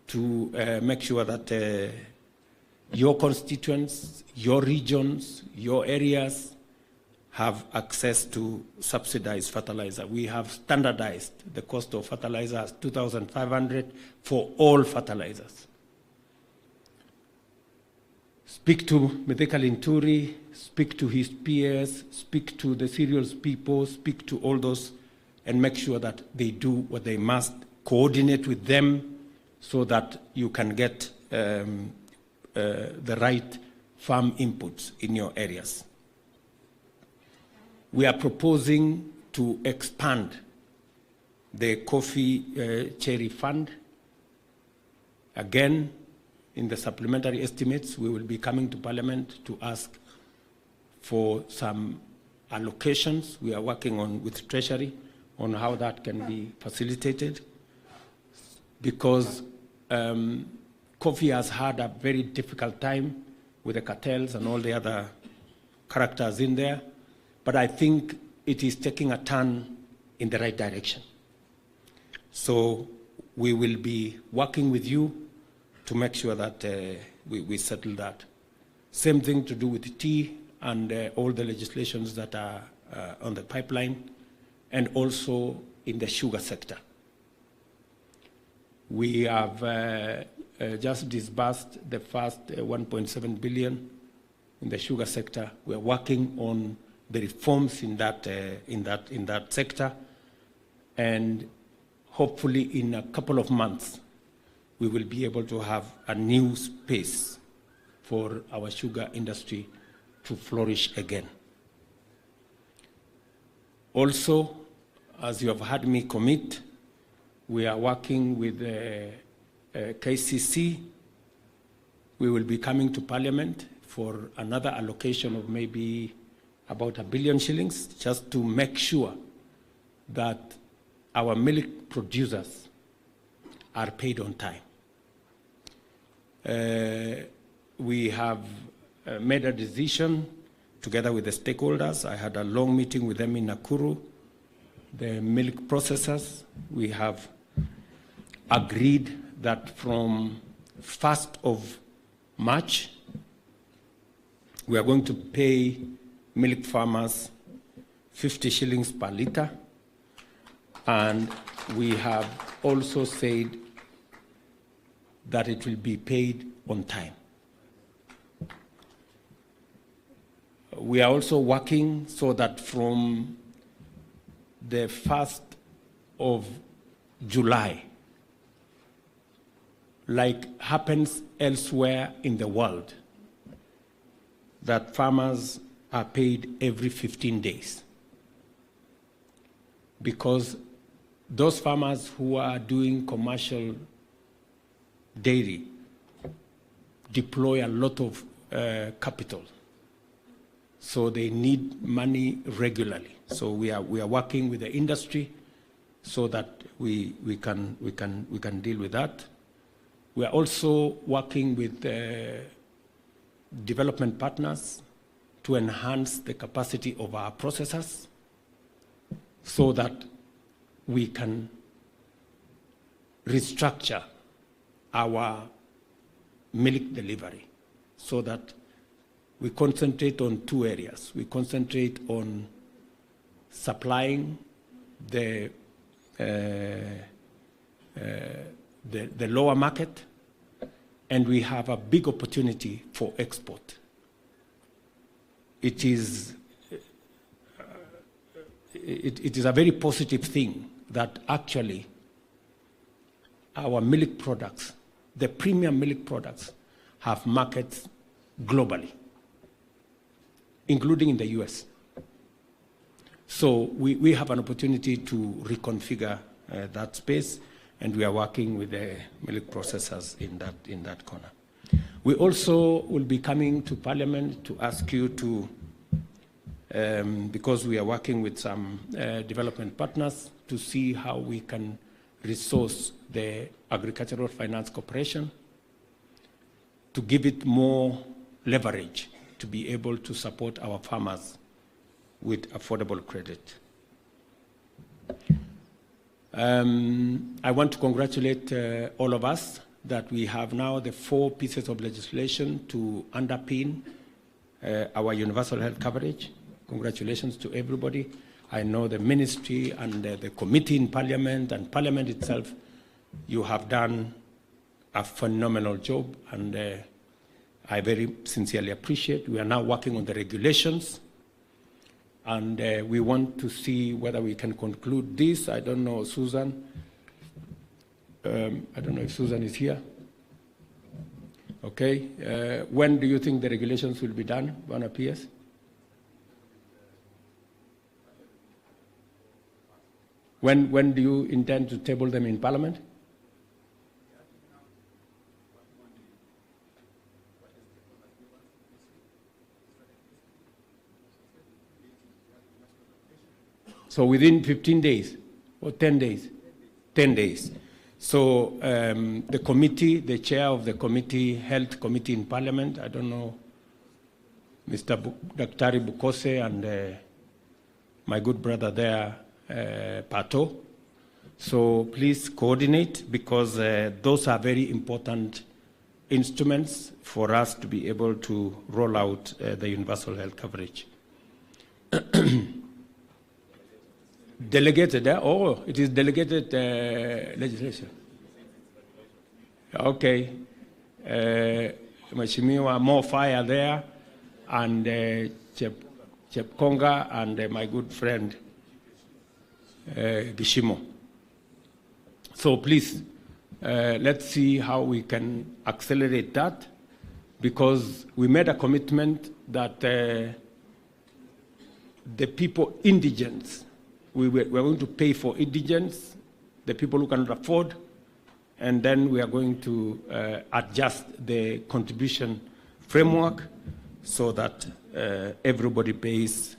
to make sure that your constituents, your regions, your areas have access to subsidized fertilizer. We have standardized the cost of fertilizer as 2,500 for all fertilizers. Speak to Mithika Linturi, speak to his peers, speak to the cereals people, speak to all those, and make sure that they do what they must, coordinate with them so that you can get the right farm inputs in your areas. We are proposing to expand the coffee cherry fund. Again, in the supplementary estimates, we will be coming to Parliament to ask for some allocations. We are working on with Treasury on how that can be facilitated, because coffee has had a very difficult time with the cartels and all the other characters in there. But I think it is taking a turn in the right direction. So we will be working with you to make sure that we settle that. Same thing to do with tea and all the legislations that are on the pipeline, and also in the sugar sector. We have just disbursed the first 1.7 billion in the sugar sector. We are working on the reforms in that sector, and hopefully in a couple of months we will be able to have a new space for our sugar industry to flourish again. Also, as you have heard me commit, we are working with KCC. We will be coming to Parliament for another allocation of maybe about 1 billion shillings, just to make sure that our milk producers are paid on time. We have made a decision together with the stakeholders. I had a long meeting with them in Nakuru. The milk processors, we have agreed that from 1st of March, we are going to pay milk farmers 50 shillings per litre. And we have also said that it will be paid on time. We are also working so that from the 1st of July, like happens elsewhere in the world, that farmers are paid every 15 days. Because those farmers who are doing commercial dairy deploy a lot of capital. So they need money regularly. So we are working with the industry so that we can deal with that. We are also working with development partners to enhance the capacity of our processors so that we can restructure our milk delivery so that we concentrate on two areas. We concentrate on supplying the lower market, and we have a big opportunity for export. It is a very positive thing that actually our milk products, the premium milk products, have markets globally, including in the US. So we have an opportunity to reconfigure that space, and we are working with the milk processors in that corner. We also will be coming to Parliament to ask you to, because we are working with some development partners, to see how we can resource the Agricultural Finance Corporation to give it more leverage to be able to support our farmers with affordable credit. I want to congratulate all of us that we have now the 4 pieces of legislation to underpin our universal health coverage. Congratulations to everybody. I know the ministry and the committee in Parliament and Parliament itself, you have done a phenomenal job, and I very sincerely appreciate. We are now working on the regulations, and we want to see whether we can conclude this. I don't know, Susan. I don't know if Susan is here. Okay. When do you think the regulations will be done, Bwana PS? When do you intend to table them in Parliament? So within 15 days or 10 days? 10 days. So the committee, the chair of the committee, health committee in Parliament, I don't know, Mr. Daktari Bukose and my good brother there, Pato. So please coordinate, because those are very important instruments for us to be able to roll out the universal health coverage. Delegated, oh, it is delegated legislation. Okay. Mheshimiwa, more fire there, and Chepkonga, and my good friend, Gishimo. So please, let's see how we can accelerate that, because we made a commitment that the people, indigents, we're going to pay for indigents, the people who cannot afford, and then we are going to adjust the contribution framework so that everybody pays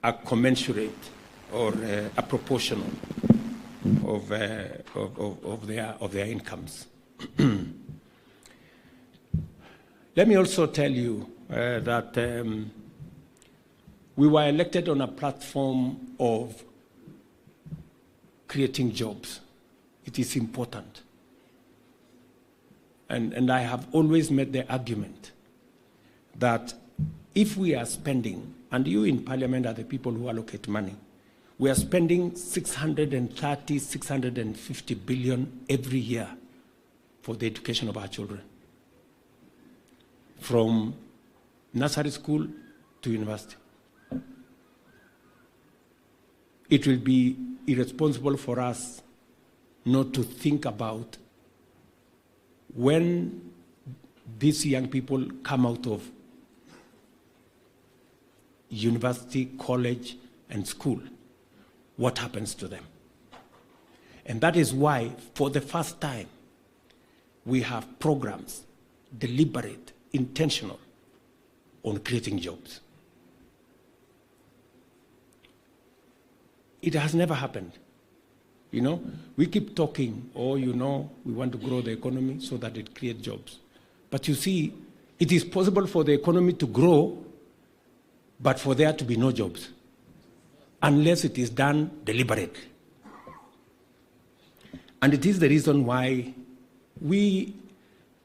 a commensurate or a proportional of their incomes. Let me also tell you that we were elected on a platform of creating jobs. It is important. And I have always made the argument that if we are spending, and you in Parliament are the people who allocate money, we are spending 630, 650 billion every year for the education of our children, from nursery school to university. It will be irresponsible for us not to think about when these young people come out of university, college, and school, what happens to them. And that is why, for the first time, we have programs, deliberate, intentional, on creating jobs. It has never happened. You know, we keep talking, oh, you know, we want to grow the economy so that it creates jobs. But you see, it is possible for the economy to grow, but for there to be no jobs, unless it is done deliberately. And it is the reason why we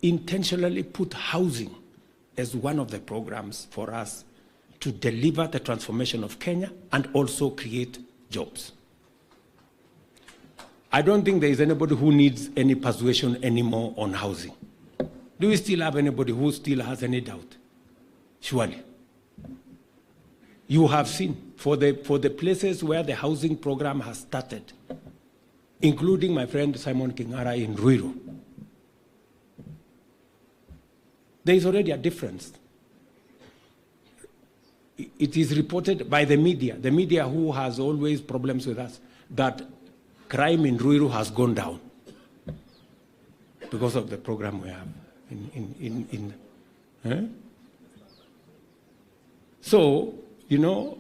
intentionally put housing as one of the programs for us to deliver the transformation of Kenya and also create jobs. I don't think there is anybody who needs any persuasion anymore on housing. Do we still have anybody who still has any doubt? Surely. You have seen, for the places where the housing program has started, including my friend Simon Kingara in Ruto, there is already a difference. It is reported by the media who has always problems with us, that crime in Ruiru has gone down because of the program we have. So, you know,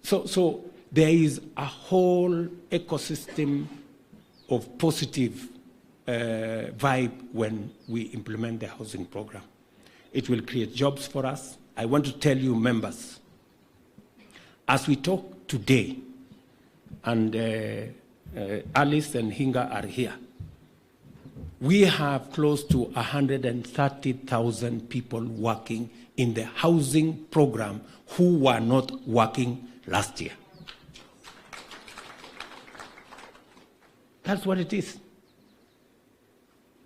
so there is a whole ecosystem of positive vibe when we implement the housing program. It will create jobs for us. I want to tell you, members, as we talk today, and Alice and Hinga are here, we have close to 130,000 people working in the housing program who were not working last year. That's what it is.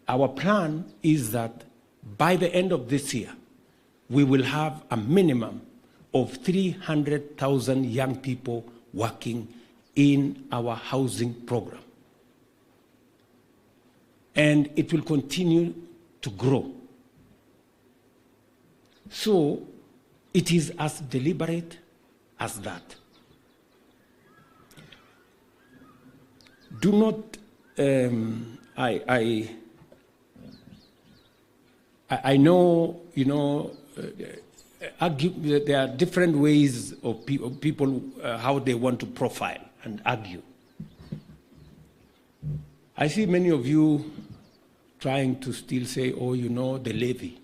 Our plan is that by the end of this year, we will have a minimum of 300,000 young people working in our housing program. And it will continue to grow. So it is as deliberate as that. Do not, I know, you know, there are different ways of people how they want to profile and argue. I see many of you trying to still say, oh, you know, the levy.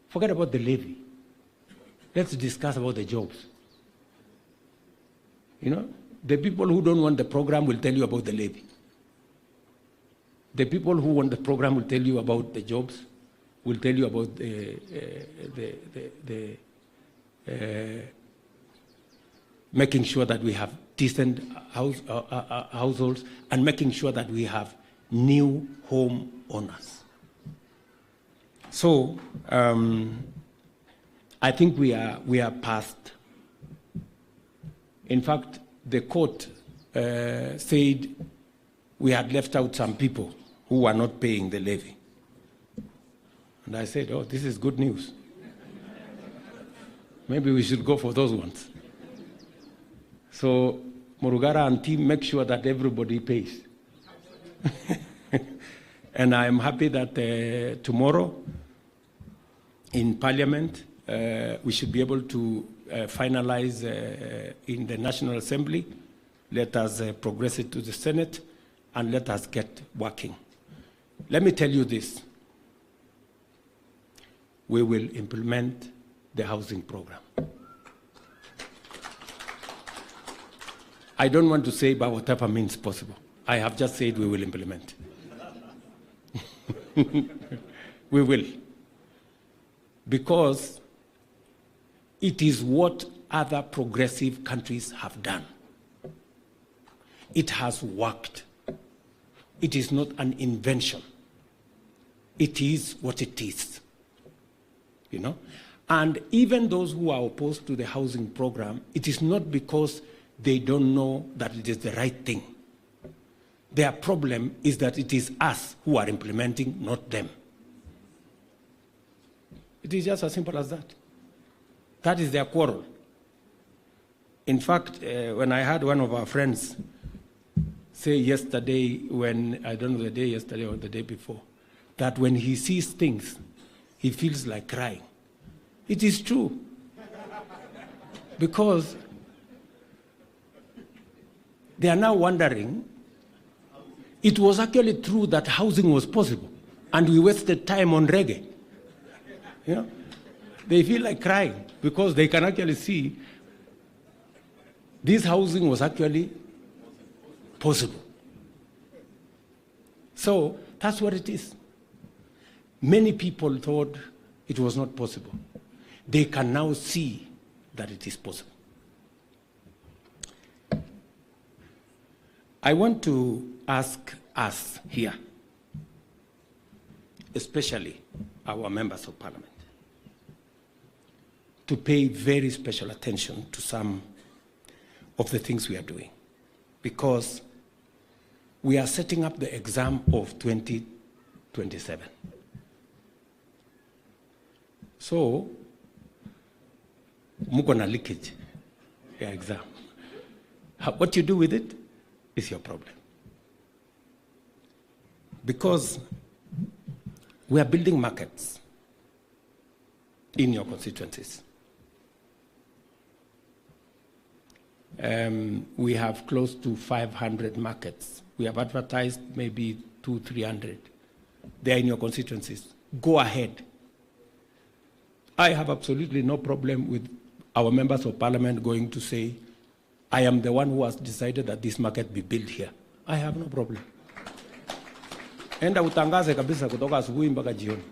Forget about the levy. Let's discuss about the jobs. You know, the people who don't want the program will tell you about the levy. The people who want the program will tell you about the jobs, will tell you about making sure that we have decent households and making sure that we have new home owners. So I think we are past. In fact, the court said we had left out some people who were not paying the levy. And I said, oh, this is good news. Maybe we should go for those ones. So Murugara and team make sure that everybody pays. And I am happy that tomorrow in Parliament, we should be able to finalize in the National Assembly. Let us progress it to the Senate and let us get working. Let me tell you this. We will implement the housing program. I don't want to say by whatever means possible. I have just said we will implement. We will. Because it is what other progressive countries have done. It has worked. It is not an invention. It is what it is. You know? And even those who are opposed to the housing program, it is not because they don't know that it is the right thing. Their problem is that it is us who are implementing, not them. It is just as simple as that. That is their quarrel. In fact, when I had one of our friends say yesterday, when, I don't know the day yesterday or the day before, that when he sees things, he feels like crying. It is true. Because They are now wondering, it was actually true that housing was possible, and we wasted time on reggae. You know? They feel like crying because they can actually see this housing was actually possible. So that's what it is. Many people thought it was not possible. They can now see that it is possible. I want to ask us here, especially our members of parliament, to pay very special attention to some of the things we are doing, because we are setting up the exam of 2027. So, muko na leakage ya exam. What you do with it is your problem. Because we are building markets in your constituencies. We have close to 500 markets. We have advertised maybe 200-300. They are in your constituencies. Go ahead. I have absolutely no problem with our members of parliament going to say, I am the one who has decided that this market be built here. I have no problem. Enda utangaze kabisa kutoka asubuhi mpaka jioni.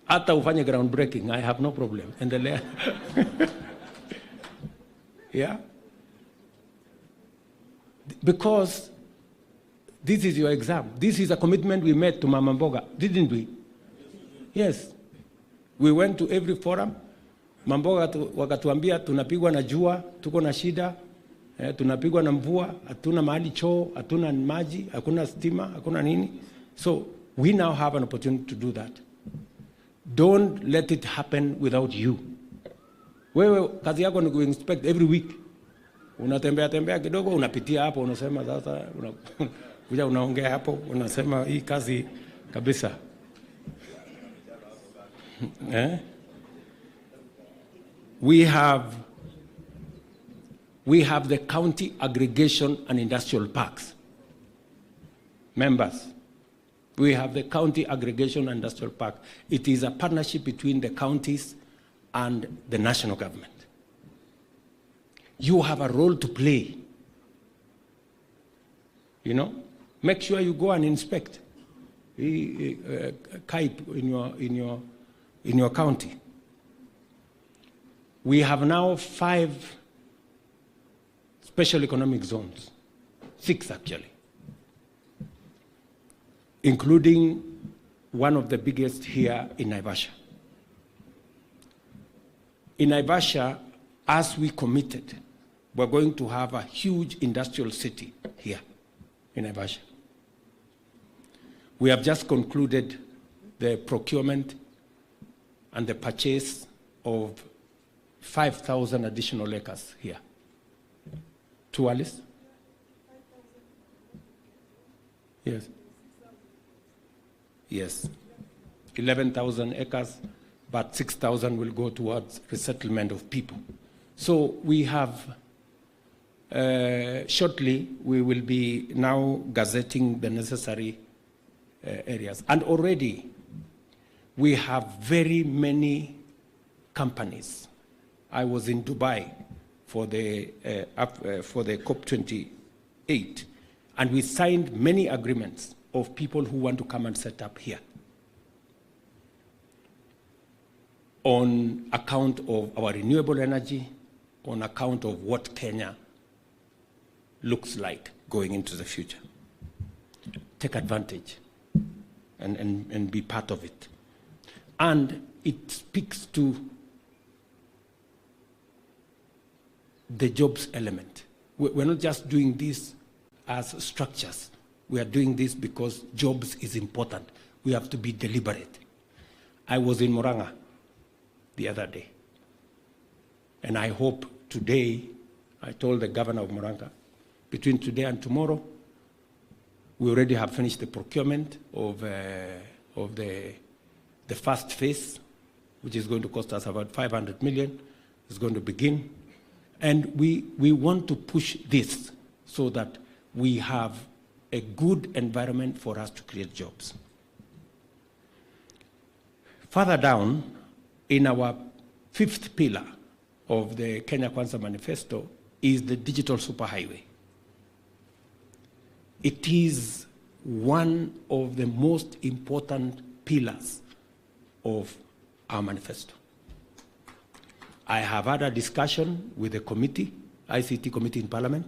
Hata ufanye groundbreaking, I have no problem. Endelea. Yeah? Because this is your exam. This is a commitment we made to Mama Mboga, didn't we? Yes. We went to every forum. Mamboga wakatuambia tunapigwa na jua, tuko na shida, tunapigwa na mvua, hatuna mahali choo, hatuna maji, hakuna stima, hakuna nini. So we now have an opportunity to do that. Don't let it happen without you. Wewe kazi yako ni kuinspect every week. Unatembea tembea kidogo, unapitia hapo, unasema sasa, kuja unaongea hapo, unasema hii kazi kabisa. We have the county aggregation and industrial parks. Members, we have the county aggregation and industrial park. It is a partnership between the counties and the national government. You have a role to play. You know, make sure you go and inspect KAIP in your county. We have now 5 special economic zones, 6 actually, including one of the biggest here in Naivasha. In Naivasha, as we committed, we're going to have a huge industrial city here in Naivasha. We have just concluded the procurement and the purchase of 5,000 additional acres here. To Alice? Yes. Yes. 11,000 acres, but 6,000 will go towards resettlement of people. So we have, shortly, we will be now gazetting the necessary areas. And already, we have very many companies. I was in Dubai for the COP28, and we signed many agreements of people who want to come and set up here on account of our renewable energy, on account of what Kenya looks like going into the future. Take advantage and be part of it. And it speaks to the jobs element. We're not just doing this as structures. We are doing this because jobs is important. We have to be deliberate. I was in Murang'a the other day, and I hope today, I told the governor of Murang'a, between today and tomorrow, we already have finished the procurement of the first phase, which is going to cost us about 500 million. It's going to begin. And we want to push this so that we have a good environment for us to create jobs. Further down, in our 5th pillar of the Kenya Kwanza Manifesto is the digital superhighway. It is one of the most important pillars of our manifesto. I have had a discussion with the committee, ICT committee in Parliament.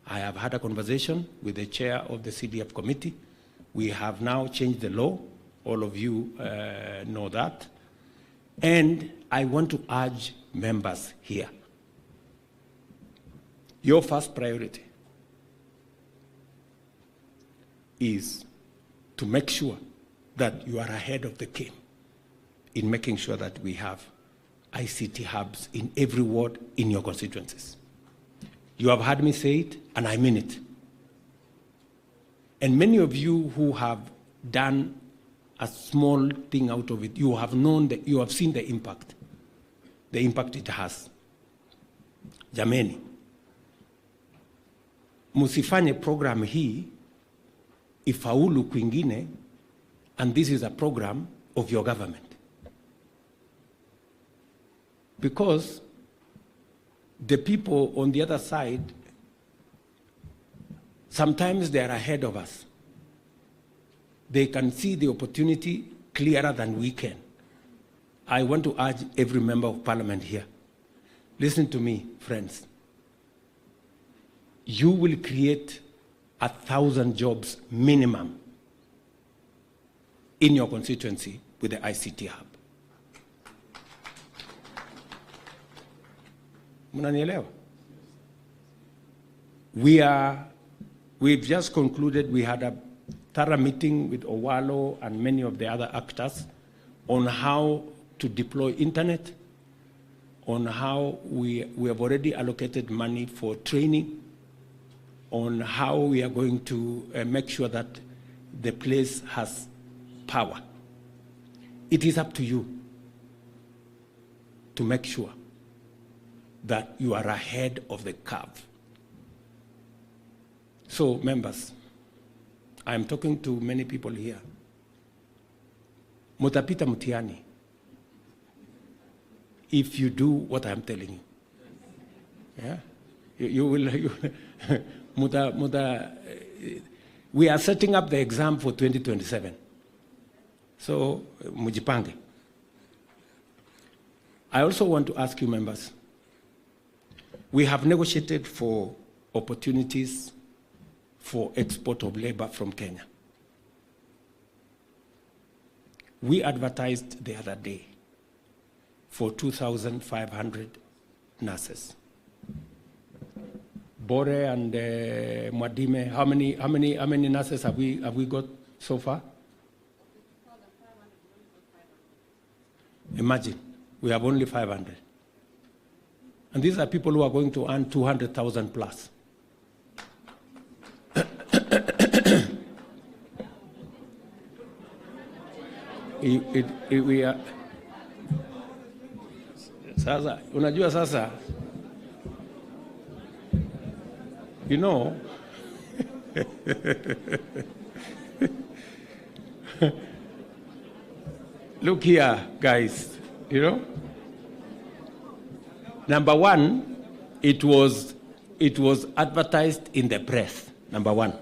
I have had a conversation with the chair of the CDF committee. We have now changed the law. All of you know that. And I want to urge members here. Your first priority is to make sure that you are ahead of the game in making sure that we have ICT hubs in every ward in your constituencies. You have heard me say it, and I mean it. And many of you who have done a small thing out of it, you have known that you have seen the impact it has. Jameni, musifanye program hii ifaulu kwingine, and this is a program of your government. Because the people on the other side, sometimes they are ahead of us. They can see the opportunity clearer than we can. I want to urge every member of parliament here, listen to me, friends. You will create 1,000 jobs minimum in your constituency with the ICT hub. Mnanielewa? We've just concluded, we had a thorough meeting with Owalo and many of the other actors on how to deploy internet, on how we have already allocated money for training, on how we are going to make sure that the place has power. It is up to you to make sure that you are ahead of the curve. So, members, I am talking to many people here. Mutapita mutiani if you do what I am telling you. Yeah? You will, we are setting up the exam for 2027. So, mujipange. I also want to ask you, members, we have negotiated for opportunities for export of labor from Kenya. We advertised the other day for 2,500 nurses. Bore and Mwadime, how many nurses have we got so far? Imagine, we have only 500. And these are people who are going to earn 200,000 plus. We are, sasa, unajua sasa, you know, look here, guys, you know, number one, it was advertised in the press, number one.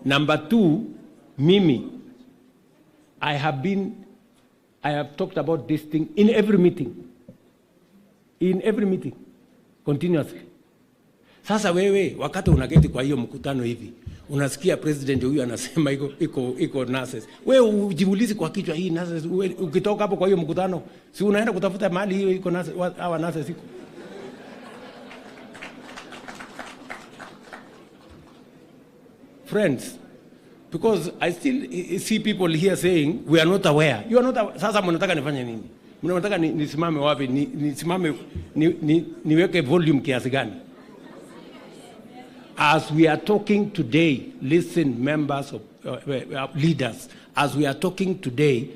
Number two, Mimi, I have talked about this thing in every meeting, continuously. Sasa wewe, wakati unaketi kwa hiyo mkutano hivi, unasikia president huyu anasema iko nurses. Wewe ujiulize kwa kichwa hii nurses, ukitoka hapo kwa hiyo mkutano, si unaenda kutafuta mahali hiyo iko nurses, hawa nurses iko. Friends, because I still see people here saying we are not aware. You are not aware. Sasa mnataka nifanye nini? Mnataka nisimame wapi? Nisimame niweke volume kiasi gani? As we are talking today, listen, members of leaders, as we are talking today,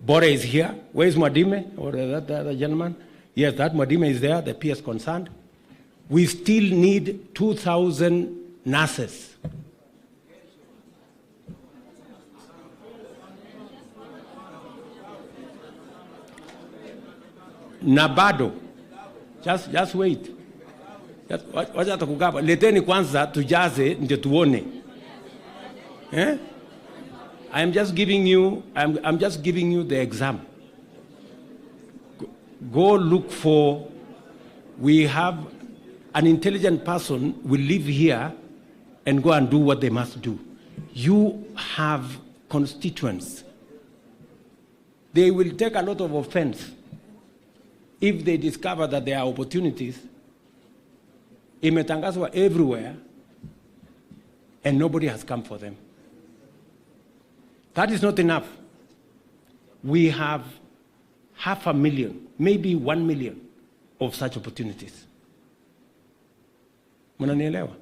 Bore is here. Where is Mwadime? Or that other gentleman? Yes, that Mwadime is there, the PS concerned. We still need 2,000 nurses. Na bado, just wait. Wacha tukukapa. Leteni kwanza tujaze ndio tuone. I'm just giving you the exam. Go look for, we have an intelligent person will live here and go and do what they must do. You have constituents. They will take a lot of offense if they discover that there are opportunities. Imetangazwa everywhere and nobody has come for them. That is not enough. We have 500,000, maybe 1 million of such opportunities. Mnanielewa?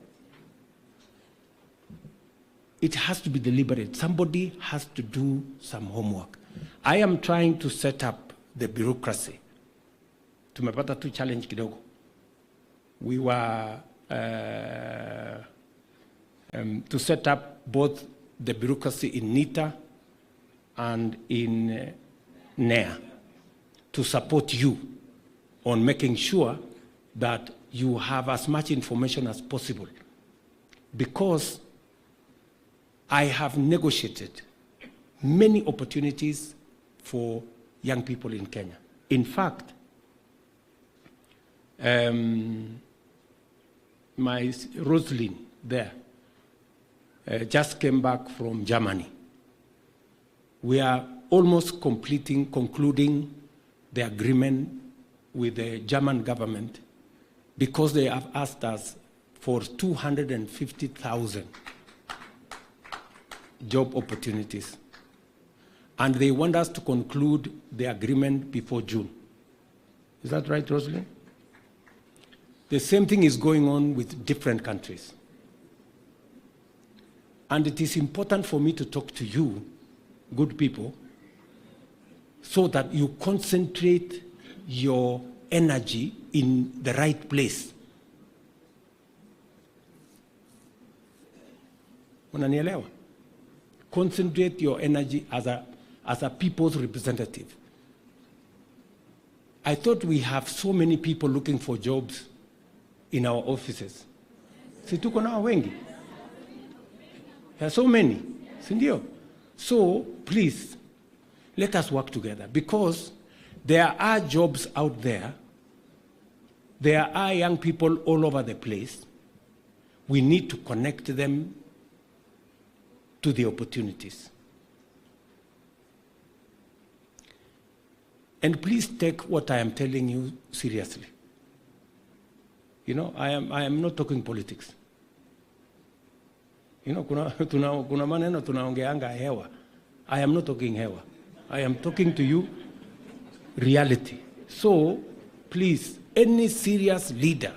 It has to be deliberate. Somebody has to do some homework. I am trying to set up the bureaucracy. Tumepata tu challenge kidogo. We were to set up both the bureaucracy in NITA and in NEA to support you on making sure that you have as much information as possible. Because I have negotiated many opportunities for young people in Kenya. In fact, my Rosalind there just came back from Germany. We are almost concluding the agreement with the German government because they have asked us for 250,000 job opportunities. And they want us to conclude the agreement before June. Is that right, Rosalind? The same thing is going on with different countries. And it is important for me to talk to you, good people, so that you concentrate your energy in the right place. Unanielewa? Concentrate your energy as a people's representative. I thought we have so many people looking for jobs in our offices. Si tuko nao wengi? There are so many. Sindio? So, please, let us work together because there are jobs out there. There are young people all over the place. We need to connect them to the opportunities. And please take what I am telling you seriously. You know, I am not talking politics. You know, kuna maneno tunaongeanga hewa. I am not talking hewa. I am talking to you reality. So, please, any serious leader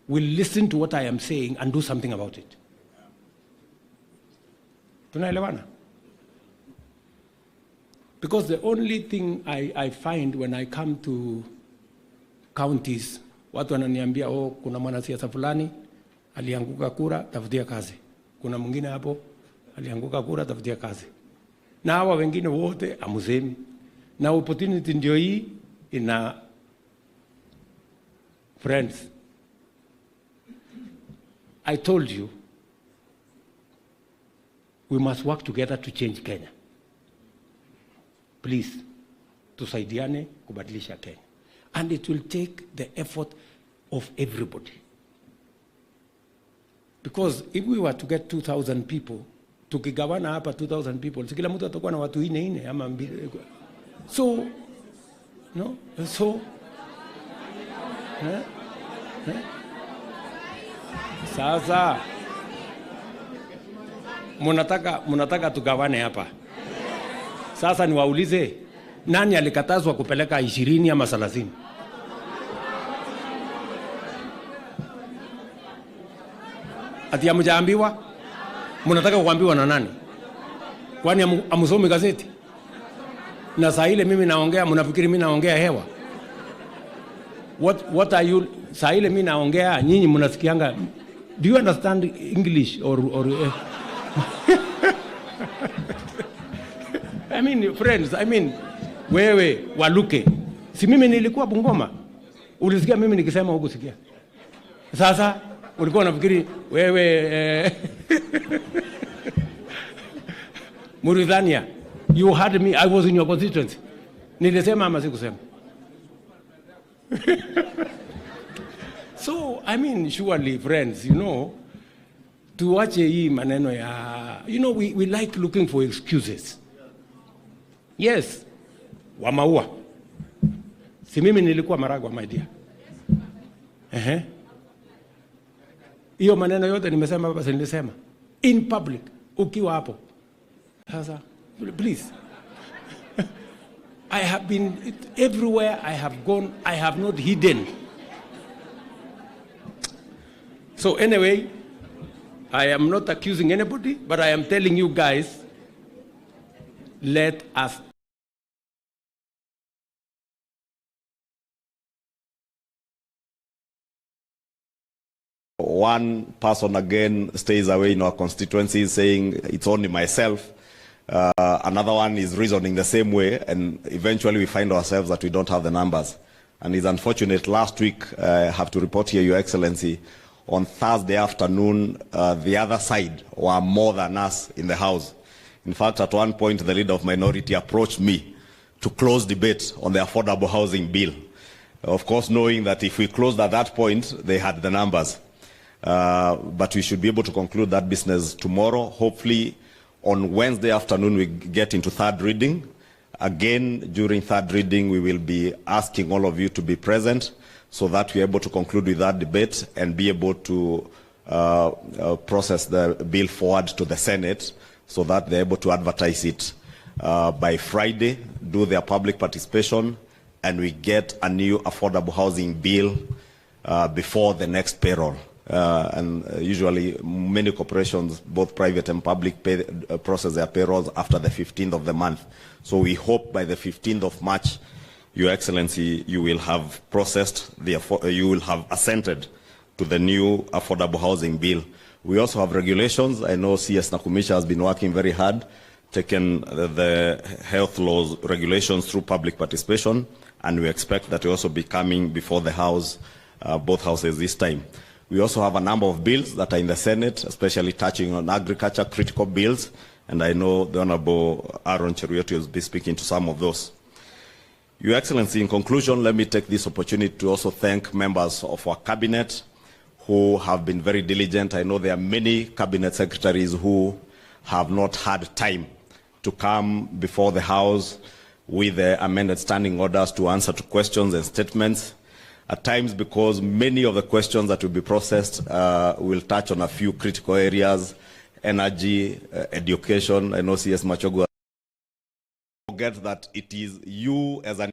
will listen to what I am saying and do something about it. Tunaelewana? Because the only thing I find when I come to counties, watu wananiambia, oh, kuna mwanasiasa fulani alianguka kura, tafutia kazi. Kuna mwingine hapo alianguka kura, tafutia kazi. Na hawa wengine wote amuzemi. Na opportunity ndio hii ina friends. I told you, we must work together to change Kenya. Please, tusaidiane kubadilisha Kenya. And it will take the effort of everybody. Because if we were to get 2,000 people, tukigawana hapa 2,000 people, kila mtu atakuwa na watu ine ama mbili. So, no? So, sasa, munataka tugawane hapa. Sasa niwaulize, nani alikatazwa kupeleka 20 ama 30? Ati hamjaambiwa? Mnataka kuambiwa na nani? Kwani amusomi gazeti? Na saa ile mimi naongea, mnafikiri mimi naongea hewa? What are you? Saa ile mimi naongea nyinyi mnasikianga. Do you understand English or I mean friends, I mean wewe waluke. Si mimi nilikuwa Bungoma. Ulisikia mimi nikisema huko sikia. Sasa ulikuwa unafikiri wewe Mauritania, you heard me, I was in your constituency. Nilisema ama sikusema? So, I mean, surely, friends, you know, tuache hii maneno ya, you know, we like looking for excuses. Yes, Wamaua. Si mimi nilikuwa Maragwa, my dear. Hiyo maneno yote nimesema hapa, nilisema in public ukiwa hapo. Sasa please. I have been everywhere I have gone, I have not hidden. So anyway, I am not accusing anybody, but I am telling you guys, let us one person again stays away in our constituency saying it's only myself. Another one is reasoning the same way, and eventually we find ourselves that we don't have the numbers. And it's unfortunate. Last week, I have to report here, Your Excellency, on Thursday afternoon, the other side were more than us in the House. In fact, at one point, the leader of minority approached me to close debate on the affordable housing bill. Of course, knowing that if we closed at that point, they had the numbers. But we should be able to conclude that business tomorrow. Hopefully, on Wednesday afternoon, we get into third reading. Again, during third reading, we will be asking all of you to be present so that we're able to conclude with that debate and be able to process the bill forward to the Senate so that they're able to advertise it by Friday, do their public participation, and we get a new affordable housing bill before the next payroll. And usually many corporations, both private and public, process their payrolls after the 15th of the month. So we hope by the 15th of March, Your Excellency, you will have processed, you will have assented to the new affordable housing bill. We also have regulations. I know CS Nakumisha has been working very hard, taken the health laws regulations through public participation, and we expect that will also be coming before the House, both houses this time. We also have a number of bills that are in the Senate, especially touching on agriculture, critical bills, and I know the Honorable Aaron Cheruiyot will be speaking to some of those. Your Excellency, in conclusion, let me take this opportunity to also thank members of our cabinet who have been very diligent. I know there are many cabinet secretaries who have not had time to come before the House with the amended standing orders to answer to questions and statements. At times, because many of the questions that will be processed will touch on a few critical areas, energy, education. I know CS Machogu. Forget that it is you as an